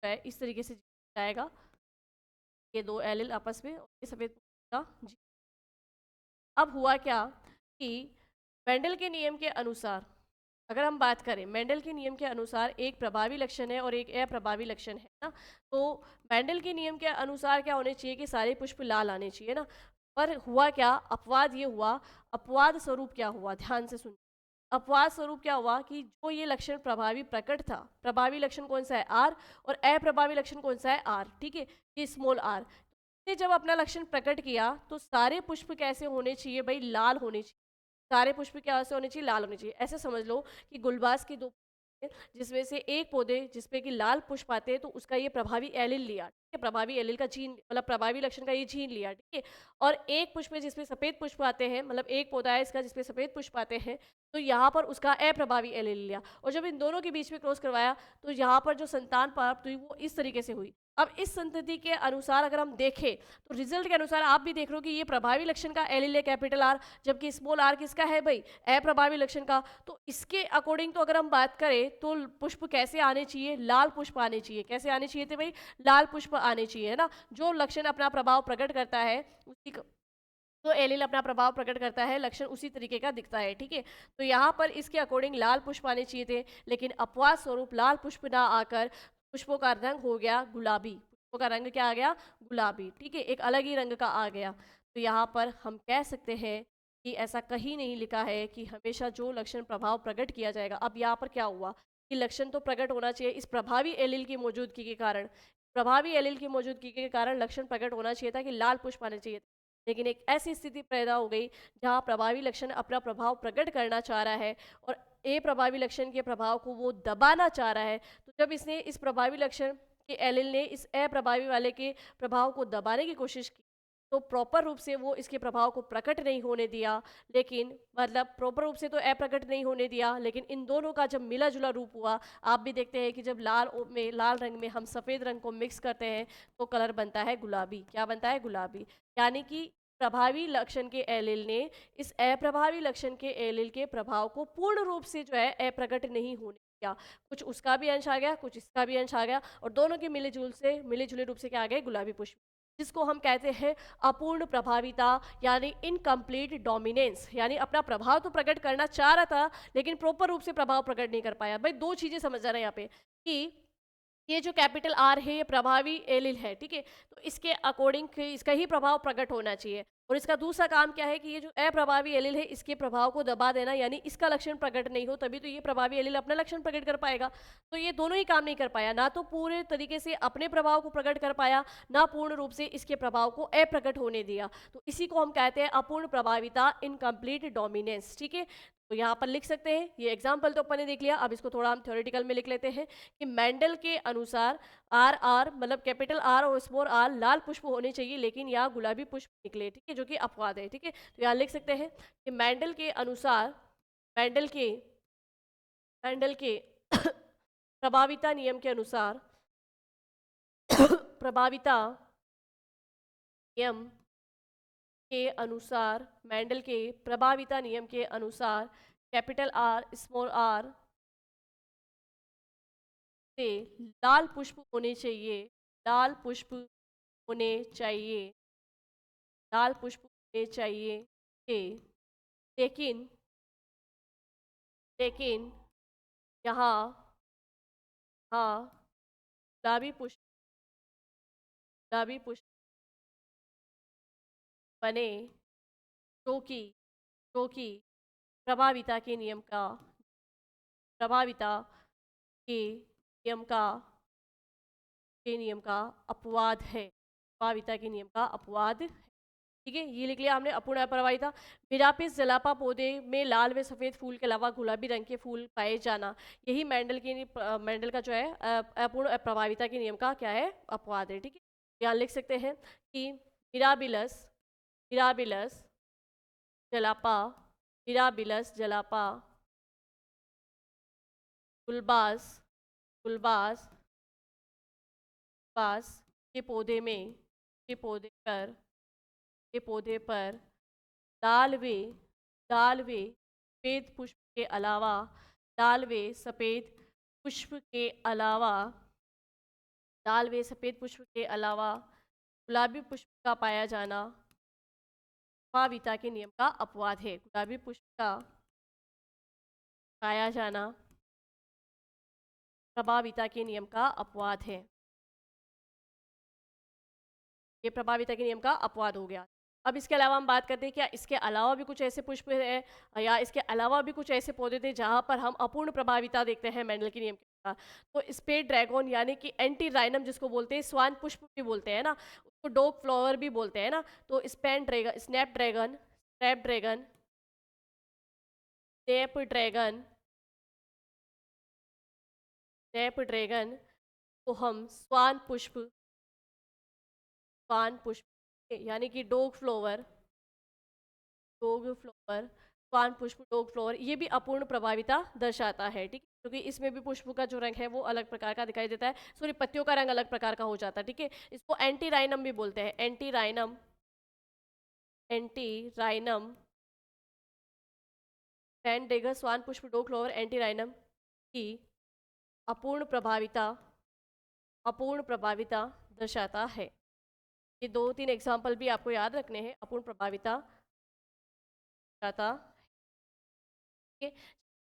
है इस तरीके से जाएगा, ये दो एलिल आपस में, और ये सफेद पुष्प का जीन। अब हुआ क्या कि मेंडल के नियम के अनुसार, अगर हम बात करें मेंडल के नियम के अनुसार एक प्रभावी लक्षण है और एक अप्रभावी लक्षण है ना। तो मेंडल के नियम के अनुसार क्या होने चाहिए कि सारे पुष्प लाल आने चाहिए ना। पर हुआ क्या? अपवाद ये हुआ, अपवाद स्वरूप क्या हुआ? ध्यान से सुन। अपवाद स्वरूप क्या हुआ कि जो ये लक्षण प्रभावी प्रकट था, प्रभावी लक्षण कौन सा है? आर, और अप्रभावी लक्षण कौन सा है? आर, ठीक है, ये स्मॉल आर ने जब अपना लक्षण प्रकट किया तो सारे पुष्प कैसे होने चाहिए भाई? लाल होने चाहिए। सारे पुष्प क्या से होने चाहिए? लाल होने चाहिए। ऐसे समझ लो कि गुलबास के दो पौधे हैं, जिसमें से एक पौधे जिसपे कि लाल पुष्प आते हैं तो उसका ये प्रभावी एलिल लिया, ठीक है, प्रभावी एलिल का जीन मतलब प्रभावी लक्षण का ये जीन लिया, ठीक है। और एक पुष्प में जिसपे सफेद पुष्प आते हैं, मतलब एक पौधा है इसका जिसपे सफेद पुष्प आते हैं, तो यहाँ पर उसका अप्रभावी एलिल लिया, और जब इन दोनों के बीच में क्रॉस करवाया तो यहाँ पर जो संतान प्राप्त हुई वो इस तरीके से हुई। अब इस संतति के अनुसार अगर हम देखें तो रिजल्ट के अनुसार आप भी देख लो कि ये प्रभावी लक्षण का एलिल है कैपिटल आर, जबकि स्मॉल आर किसका है भाई? अप्रभावी लक्षण का। तो इसके अकॉर्डिंग तो अगर हम बात करें तो पुष्प कैसे आने चाहिए? लाल पुष्प आने चाहिए। कैसे आने चाहिए थे भाई? लाल पुष्प आने चाहिए, है ना। जो लक्षण अपना प्रभाव प्रकट करता है उसी तो एलिल अपना प्रभाव प्रकट करता है, लक्षण उसी तरीके का दिखता है, ठीक है। तो यहाँ पर इसके अकॉर्डिंग लाल पुष्प आने चाहिए थे, लेकिन अपवाद स्वरूप लाल पुष्प ना आकर पुष्पों का रंग हो गया गुलाबी। पुष्पों का रंग क्या आ गया? गुलाबी, ठीक है, एक अलग ही रंग का आ गया। तो यहाँ पर हम कह सकते हैं कि ऐसा कहीं नहीं लिखा है कि हमेशा जो लक्षण प्रभाव प्रकट किया जाएगा। अब यहाँ पर क्या हुआ कि लक्षण तो प्रकट होना चाहिए इस प्रभावी एलिल की मौजूदगी के कारण, प्रभावी एलिल की मौजूदगी के कारण लक्षण प्रकट होना चाहिए था कि लाल पुष्प आने चाहिए, लेकिन एक ऐसी स्थिति पैदा हो गई जहां प्रभावी लक्षण अपना प्रभाव प्रकट करना चाह रहा है और ए प्रभावी लक्षण के प्रभाव को वो दबाना चाह रहा है। तो जब इसने इस प्रभावी लक्षण के एलिल ने इस अप्रभावी वाले के प्रभाव को दबाने की कोशिश की, तो प्रॉपर रूप से वो इसके प्रभाव को प्रकट नहीं होने दिया, लेकिन मतलब प्रॉपर रूप से तो अप्रकट नहीं होने दिया, लेकिन इन दोनों का जब मिला जुला रूप हुआ, आप भी देखते हैं कि जब लाल रंग में हम सफ़ेद रंग को मिक्स करते हैं तो कलर बनता है गुलाबी। क्या बनता है? गुलाबी। यानी कि प्रभावी लक्षण के एलिल ने इस अप्रभावी लक्षण के एलिल के प्रभाव को पूर्ण रूप से जो है अप्रकट नहीं होने दिया। कुछ उसका भी अंश आ गया, कुछ इसका भी अंश आ गया, और दोनों के मिले जुले रूप से क्या आ गए? गुलाबी पुष्प, जिसको हम कहते हैं अपूर्ण प्रभाविता, यानी इनकम्प्लीट डोमिनेंस। यानी अपना प्रभाव तो प्रकट करना चाह रहा था लेकिन प्रॉपर रूप से प्रभाव प्रकट नहीं कर पाया। भाई दो चीजें समझ आ रहे हैं यहाँ पे कि ये जो कैपिटल आर है ये प्रभावी एलिल है, ठीक है। तो इसके अकॉर्डिंग इसका ही प्रभाव प्रकट होना चाहिए, और इसका दूसरा काम क्या है कि ये जो अप्रभावी एलिल है इसके प्रभाव को दबा देना, यानी इसका लक्षण प्रकट नहीं हो तभी तो ये प्रभावी एलिल अपना लक्षण प्रकट कर पाएगा। तो ये दोनों ही काम नहीं कर पाया, ना तो पूरे तरीके से अपने प्रभाव को प्रकट कर पाया, ना पूर्ण रूप से इसके प्रभाव को अप्रकट होने दिया। तो इसी को हम कहते हैं अपूर्ण प्रभाविता, इनकम्प्लीट डोमिनेंस, ठीक है। तो यहाँ पर लिख सकते हैं, ये एग्जाम्पल तो अपन ने देख लिया, अब इसको थोड़ा हम थ्योरेटिकल में लिख लेते हैं कि मेंडल के अनुसार आर आर मतलब कैपिटल आर और स्मॉल आर लाल पुष्प होने चाहिए, लेकिन यहाँ गुलाबी पुष्प निकले, ठीक है, जो कि अपवाद है, ठीक है। तो यहाँ लिख सकते हैं कि मेंडल के अनुसार मेंडल के मेंडल के प्रभाविता नियम के अनुसार प्रभाविता नियम के अनुसार मेंडल के प्रभाविता नियम के अनुसार कैपिटल आर स्मॉल आर से लाल पुष्प होने चाहिए, लाल पुष्प होने चाहिए, लाल पुष्प होने चाहिए थे, लेकिन लेकिन यहाँ हाँ गुलाबी पुष्प बने, जो कि जो कि प्रभाविता के नियम का प्रभाविता के नियम का अपवाद है। प्रभाविता के नियम का अपवाद है। ठीक है, ये लिख लिया हमने अपूर्ण अप्रभाविता। बिरापिस जलापा पौधे में लाल व सफेद फूल के अलावा गुलाबी रंग के फूल पाए जाना, यही मेंडल का जो है अपूर्ण अप्रभाविता के नियम का क्या है, अपवाद है। ठीक है, यहाँ लिख सकते हैं कि mirabilis mirabilis जलापा mirabilis जलापा Gulbaz Gulbaz बास के पौधे में के पौधे पर के पौधे पर दालवे दालवे सफेद पुष्प के अलावा दालवे सफेद पुष्प के अलावा दालवे सफेद पुष्प के अलावा गुलाबी पुष्प का पाया जाना प्रभाविता के नियम का अपवाद है। गुलाबी पुष्प का पाया जाना प्रभाविता के नियम का अपवाद है। ये प्रभाविता के नियम का अपवाद हो गया। अब इसके अलावा हम बात करते हैं क्या इसके अलावा भी कुछ ऐसे पुष्प है या इसके अलावा भी कुछ ऐसे पौधे थे जहां पर हम अपूर्ण प्रभाविता देखते हैं मेंडल के नियम के अनुसार। तो स्पेड ड्रैगन यानी कि एंटी राइनम जिसको बोलते हैं, स्वान पुष्प भी बोलते हैं ना, उसको डॉग फ्लावर भी बोलते हैं ना। तो Spain dragon snap dragon snap dragon snap dragon snap dragon को हम स्वान पुष्प यानी कि स्वान पुष्प डोग फ्लोवर, ये भी अपूर्ण प्रभाविता दर्शाता है। ठीक है, क्योंकि इसमें भी पुष्प का जो रंग है वो अलग प्रकार का दिखाई देता है, सॉरी पत्तियों का रंग अलग प्रकार का हो जाता है। ठीक है, इसको एंटी राइनम भी बोलते हैं, एंटी राइनम सैंड डेगर स्वान पुष्प डोग फ्लोवर एंटी राइनम की अपूर्ण प्रभाविता दर्शाता है। ये 2-3 एग्जाम्पल भी आपको याद रखने हैं, अपूर्ण प्रभाविता दर्शाता। ठीक है,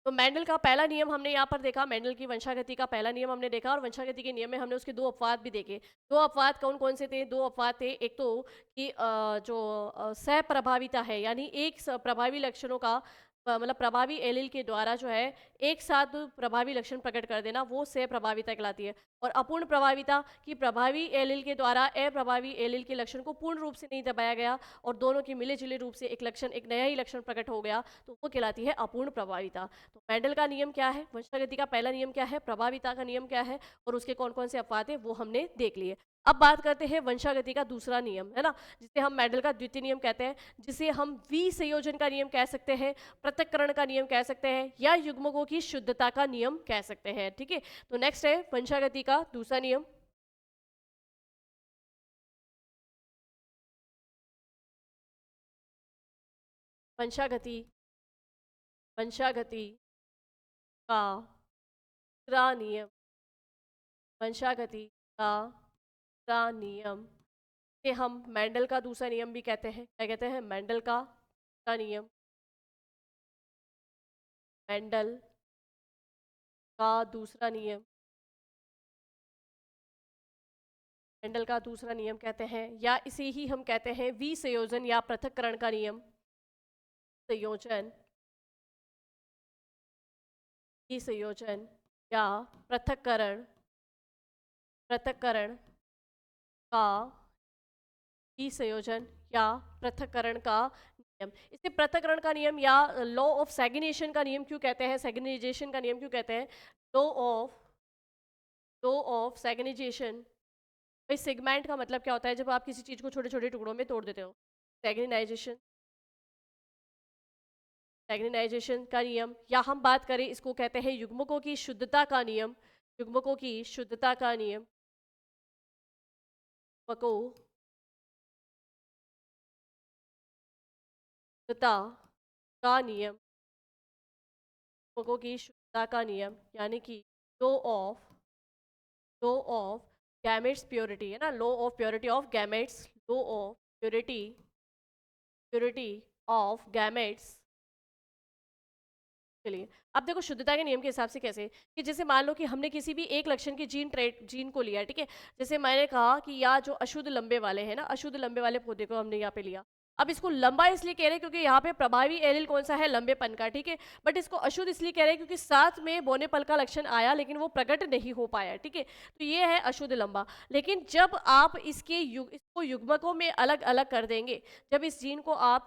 तो मेंडल का पहला नियम हमने यहाँ पर देखा, मेंडल की वंशागति का पहला नियम हमने देखा, और वंशागति के नियम में हमने उसके 2 अपवाद भी देखे। 2 अपवाद कौन कौन से थे? 2 अपवाद थे, एक तो कि जो सहप्रभाविता है, यानी एक प्रभावी लक्षणों का मतलब प्रभावी एलील के द्वारा जो है एक साथ प्रभावी लक्षण प्रकट कर देना, वो सह प्रभाविता कहलाती है। और अपूर्ण प्रभाविता की प्रभावी एलील के द्वारा अप्रभावी एलील के लक्षण को पूर्ण रूप से नहीं दबाया गया और दोनों के मिले जुले रूप से एक नया ही लक्षण प्रकट हो गया, तो वो कहलाती है अपूर्ण प्रभाविता। तो मेंडल का नियम क्या है, वंशागति का पहला नियम क्या है, प्रभाविता का नियम क्या है, और उसके कौन कौन से अपवाद है वो हमने देख लिए। अब बात करते हैं वंशागति का दूसरा नियम, है ना, जिसे हम मेंडल का द्वितीय नियम कहते हैं, जिसे हम विसंयोजन का नियम कह सकते हैं, पृथक्करण का नियम कह सकते हैं, या युग्मकों की शुद्धता का नियम कह सकते हैं। ठीक है, तो नेक्स्ट है वंशागति का दूसरा नियम। वंशागति वंशागति का दूसरा नियम वंशागति का दूसरा नियम से हम मेंडल का दूसरा नियम भी कहते हैं। क्या कहते हैं? मेंडल का दूसरा नियम। मेंडल का दूसरा नियम मेंडल का दूसरा नियम कहते हैं, या इसे ही हम कहते हैं विसंयोजन या पृथक्करण का नियम। संयोजन विसंयोजन या पृथक्करण पृथक्करण का विसंयोजन या पृथक्करण का नियम। इसे पृथक्करण का नियम या लॉ ऑफ सेग्रीगेशन का नियम क्यों कहते हैं, सेग्रीगेशन का नियम क्यों कहते हैं? Law of segregation. भाई सेगमेंट का मतलब क्या होता है? जब आप किसी चीज को छोटे छोटे टुकड़ों में तोड़ देते हो। सेग्रीनाइजेशन सेग्रीनाइजेशन का नियम, या हम बात करें इसको कहते हैं युग्मकों की शुद्धता का नियम। युग्मकों की शुद्धता का नियम युग्मकों शुद्धता का नियम युग्मकों की शुद्धता का नियम, यानी कि लॉ ऑफ गैमेट्स प्योरिटी, है ना, law of purity of gametes, law of purity of gametes चलिए, अब देखो शुद्धता के नियम के हिसाब से कैसे, कि जैसे मान लो कि हमने किसी भी एक लक्षण की जीन को लिया, ठीक है। जैसे मैंने कहा कि या जो अशुद्ध लंबे वाले हैं ना, अशुद्ध लंबे वाले पौधे को हमने यहाँ पे लिया। अब इसको लंबा इसलिए कह रहे हैं क्योंकि यहाँ पे प्रभावी एलील कौन सा है, लंबेपन का, ठीक है। बट इसको अशुद्ध इसलिए कह रहे हैं क्योंकि साथ में बोनेपल का लक्षण आया लेकिन वो प्रकट नहीं हो पाया, ठीक है। तो ये है अशुद्ध लंबा। लेकिन जब आप इसको युग्मकों में अलग अलग कर देंगे, जब इस जीन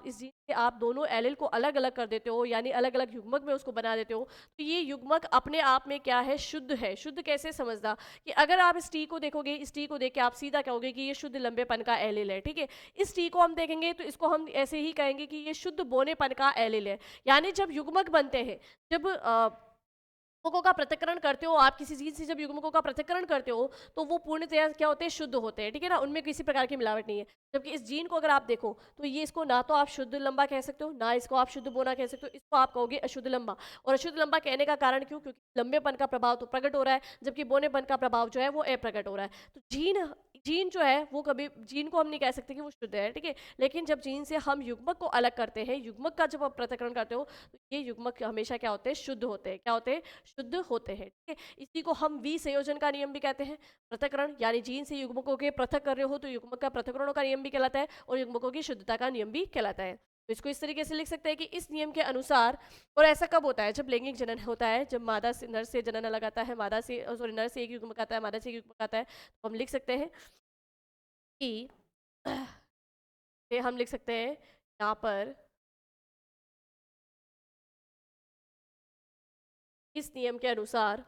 से आप दोनों एलील को अलग अलग कर देते हो, यानी अलग अलग युग्मक में उसको बना देते हो, तो ये युग्मक अपने आप में क्या है, शुद्ध है। शुद्ध कैसे समझना, कि अगर आप इस टी को देखोगे, इस टी को देख के आप सीधा कहोगे कि ये शुद्ध लंबेपन का एलील है, ठीक है। इस टी को हम देखेंगे तो इसको हम ऐसे ही कहेंगे कि ये शुद्ध बोनेपन का एलील है। यानी जब युग्मक बनते हैं, जब युग्मकों का पृथक्करण करते हो आप, किसी चीज से जब युग्मकों का पृथक्करण करते हो तो वो पूर्णतया क्या होते हैं, शुद्ध होते हैं, ठीक है ना, उनमें किसी प्रकार की मिलावट नहीं है। जबकि इस जीन को अगर आप देखो तो ये इसको ना तो आप शुद्ध लंबा कह सकते हो, ना इसको आप शुद्ध बोना कह सकते हो, इसको आप कहोगे अशुद्ध लंबा। और अशुद्ध लंबा कहने का कारण क्यों, क्योंकि लंबेपन का प्रभाव तो प्रकट हो रहा है, जबकि बोनेपन का प्रभाव जो है वो अप्रकट हो रहा है। तो जीन जीन जो है वो कभी, जीन को हम नहीं कह सकते कि वो शुद्ध है, ठीक है। लेकिन जब जीन से हम युग्मक को अलग करते हैं, युग्मक का जब आप पृथक्करण करते हो, तो ये युग्मक हमेशा क्या होते हैं, शुद्ध होते हैं। क्या होते हैं, शुद्ध होते हैं, ठीक है। इसी को हम विसंयोजन का नियम भी कहते हैं। पृथक्करण यानी जीन से युग्मकों के पृथक कर रहे हो तो युग्मक का पृथक्करणों का नियम भी कहलाता है, और युग्मकों की शुद्धता का नियम भी कहलाता है। तो इसको इस तरीके से लिख सकते हैं कि इस नियम के अनुसार, और ऐसा कब होता है, जब लैंगिक जनन होता है, जब मादा से नर से जनन अलग आता है, मादा से सॉरी नर से एक युग्मक आता है, मादा से एक युग्मक आता है, तो हम लिख सकते हैं कि हम लिख सकते हैं यहाँ पर, इस नियम के अनुसार,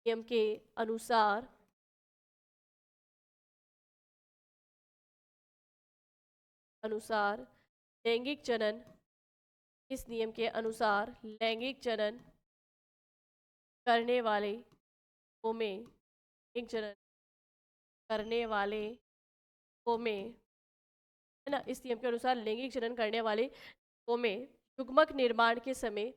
नियम के अनुसार अनुसार लैंगिक जनन, इस नियम के अनुसार लैंगिक जनन करने वाले को में, लैंगिक जनन करने वाले को में, है ना, इस नियम के अनुसार लैंगिक जनन करने वाले को में युग्मक निर्माण के समय,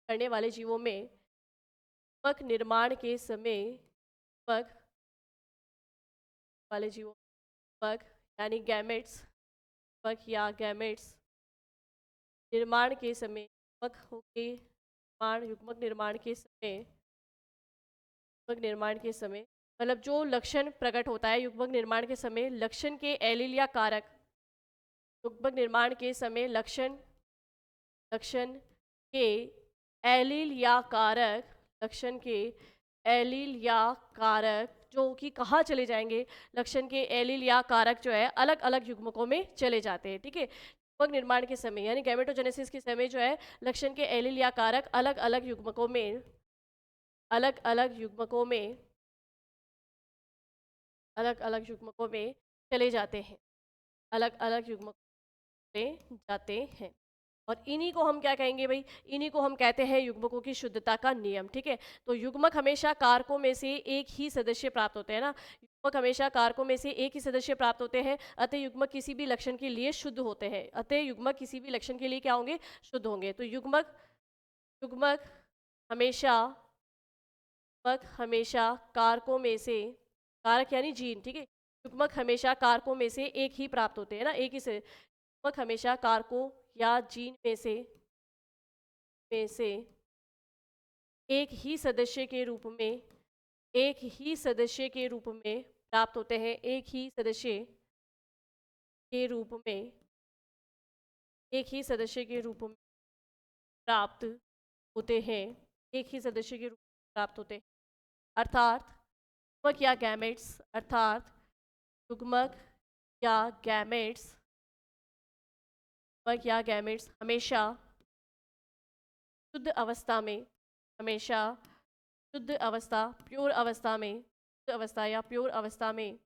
करने वाले जीवों में युग्मक निर्माण के समय, युग्मक वाले जीवों, युग्मक यानी गैमेट्स, युग्मक या गैमेट्स निर्माण के समय, युग्मक होके निर्माण, युग्मक निर्माण के समय, युग्मक निर्माण के समय मतलब जो लक्षण प्रकट होता है युग्मक निर्माण के समय, लक्षण के एलील या कारक, युग्मक निर्माण के समय लक्षण लक्षण के एलील या कारक, लक्षण के एलील या कारक जो कि कहाँ चले जाएंगे, लक्षण के एलील या कारक जो है अलग अलग युग्मकों में चले जाते हैं, ठीक है। युग्मक निर्माण के समय यानी गैमेटोजेनेसिस के समय जो है लक्षण के एलील या कारक अलग अलग युग्मकों में, अलग अलग युग्मकों में, अलग अलग युग्मकों में चले जाते हैं, अलग अलग युग्मकों में जाते हैं। और इन्हीं को हम क्या कहेंगे भाई, इन्हीं को हम कहते हैं युग्मकों की शुद्धता का नियम, ठीक है। तो युग्मक हमेशा कारकों में से एक ही सदस्य प्राप्त होते हैं ना, युग्मक हमेशा कारकों में से एक ही सदस्य प्राप्त होते हैं, अतः युग्मक किसी भी लक्षण के लिए शुद्ध होते हैं, अतः युग्मक किसी भी लक्षण के लिए क्या होंगे, शुद्ध होंगे। तो युग्मक युग्मक हमेशा युग्मक हमेशा कारकों में से, कारक यानी जीन, ठीक है, युग्मक हमेशा कारकों में से एक ही प्राप्त होते हैं ना, एक ही से युग्मक हमेशा कारकों या जीन में से एक ही सदस्य के रूप में, एक ही सदस्य के रूप में प्राप्त होते हैं, एक ही सदस्य के रूप में, एक ही सदस्य के रूप में प्राप्त होते हैं, एक ही सदस्य के रूप में प्राप्त होते हैं। अर्थात युग्मक या गैमेट्स, अर्थात युग्मक या गैमेट्स, युग्मक या गैमेट्स हमेशा शुद्ध अवस्था में, हमेशा शुद्ध अवस्था, प्योर अवस्था में, शुद्ध अवस्था या प्योर अवस्था में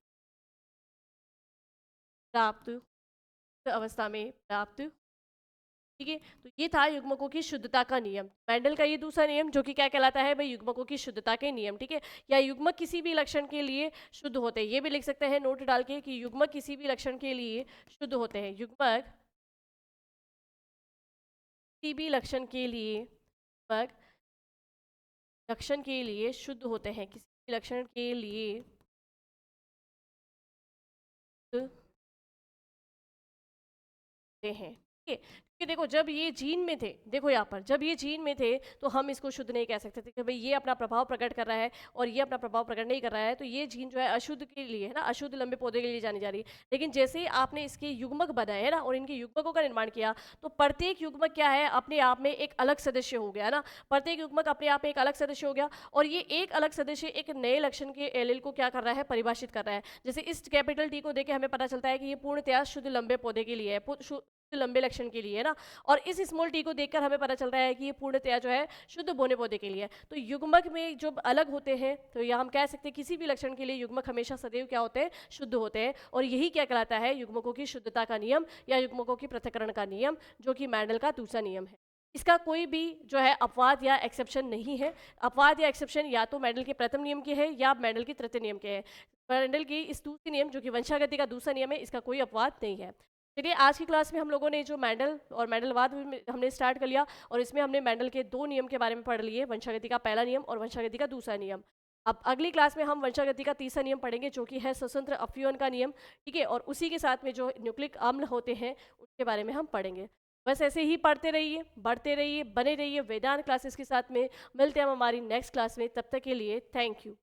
प्राप्त, शुद्ध अवस्था में प्राप्त, ठीक है। तो ये था युग्मकों की शुद्धता का नियम। मेंडल का ये दूसरा नियम जो कि क्या कहलाता है भाई, युग्मकों की शुद्धता के नियम, ठीक है। या युग्मक किसी भी लक्षण के लिए शुद्ध होते हैं, ये भी लिख सकते हैं नोट डाल के कि युग्मक किसी भी लक्षण के लिए शुद्ध होते हैं, युग्मक किसी भी लक्षण के लिए, युग्मक लक्षण के लिए शुद्ध होते हैं, किसी भी लक्षण के लिए शुद्ध होते हैं। ठीक है, क्योंकि देखो जब ये जीन में थे, देखो यहाँ पर जब ये जीन में थे तो हम इसको शुद्ध नहीं कह सकते थे कि भाई ये अपना प्रभाव प्रकट कर रहा है और ये अपना प्रभाव प्रकट नहीं कर रहा है, तो ये जीन जो है अशुद्ध के लिए है ना, अशुद्ध लंबे पौधे के लिए जानी जा रही है। लेकिन जैसे ही आपने इसके युग्मक बनाए है ना और इनके युग्मकों का निर्माण किया, तो प्रत्येक युग्मक क्या है, अपने आप में एक अलग सदस्य हो गया है ना, प्रत्येक युग्मक अपने आप में एक अलग सदस्य हो गया और ये एक अलग सदस्य एक नए लक्षण के एलील को क्या कर रहा है, परिभाषित कर रहा है। जैसे इस कैपिटल टी को देख के हमें पता चलता है कि ये पूर्णतया शुद्ध लंबे पौधे के लिए है, शुद्ध लंबे लक्षण के लिए है ना, और इस स्मॉल टी को देखकर हमें पता चल रहा है कि ये पूर्णतया जो है शुद्ध बोने पौधे के लिए है। तो युग्मक में जो अलग होते हैं, तो यह हम कह सकते हैं किसी भी लक्षण के लिए युग्मक हमेशा सदैव क्या होते हैं, शुद्ध होते हैं, और यही क्या कहलाता है, युग्मकों की शुद्धता का नियम या युग्मकों की पृथक्करण का नियम, जो कि मेंडल का दूसरा नियम है। इसका कोई भी जो है अपवाद या एक्सेप्शन नहीं है। अपवाद या एक्सेप्शन या तो मेंडल के प्रथम नियम के हैं या मेंडल के तृतीय नियम के हैं। मेंडल की इस दूसरे नियम जो कि वंशागति का दूसरा नियम है, इसका कोई अपवाद नहीं है। चलिए आज की क्लास में हम लोगों ने जो मेंडल और मेंडलवाद हमने स्टार्ट कर लिया, और इसमें हमने मेंडल के दो नियम के बारे में पढ़ लिए, वंशागति का पहला नियम और वंशागति का दूसरा नियम। अब अगली क्लास में हम वंशागति का तीसरा नियम पढ़ेंगे, जो कि है स्वतंत्र अपव्ययन का नियम, ठीक है, और उसी के साथ में जो न्यूक्लिक अम्ल होते हैं उनके बारे में हम पढ़ेंगे। बस ऐसे ही पढ़ते रहिए, बढ़ते रहिए, बने रहिए वेदांत क्लासेस के साथ में। मिलते हैं हम हमारी नेक्स्ट क्लास में, तब तक के लिए थैंक यू।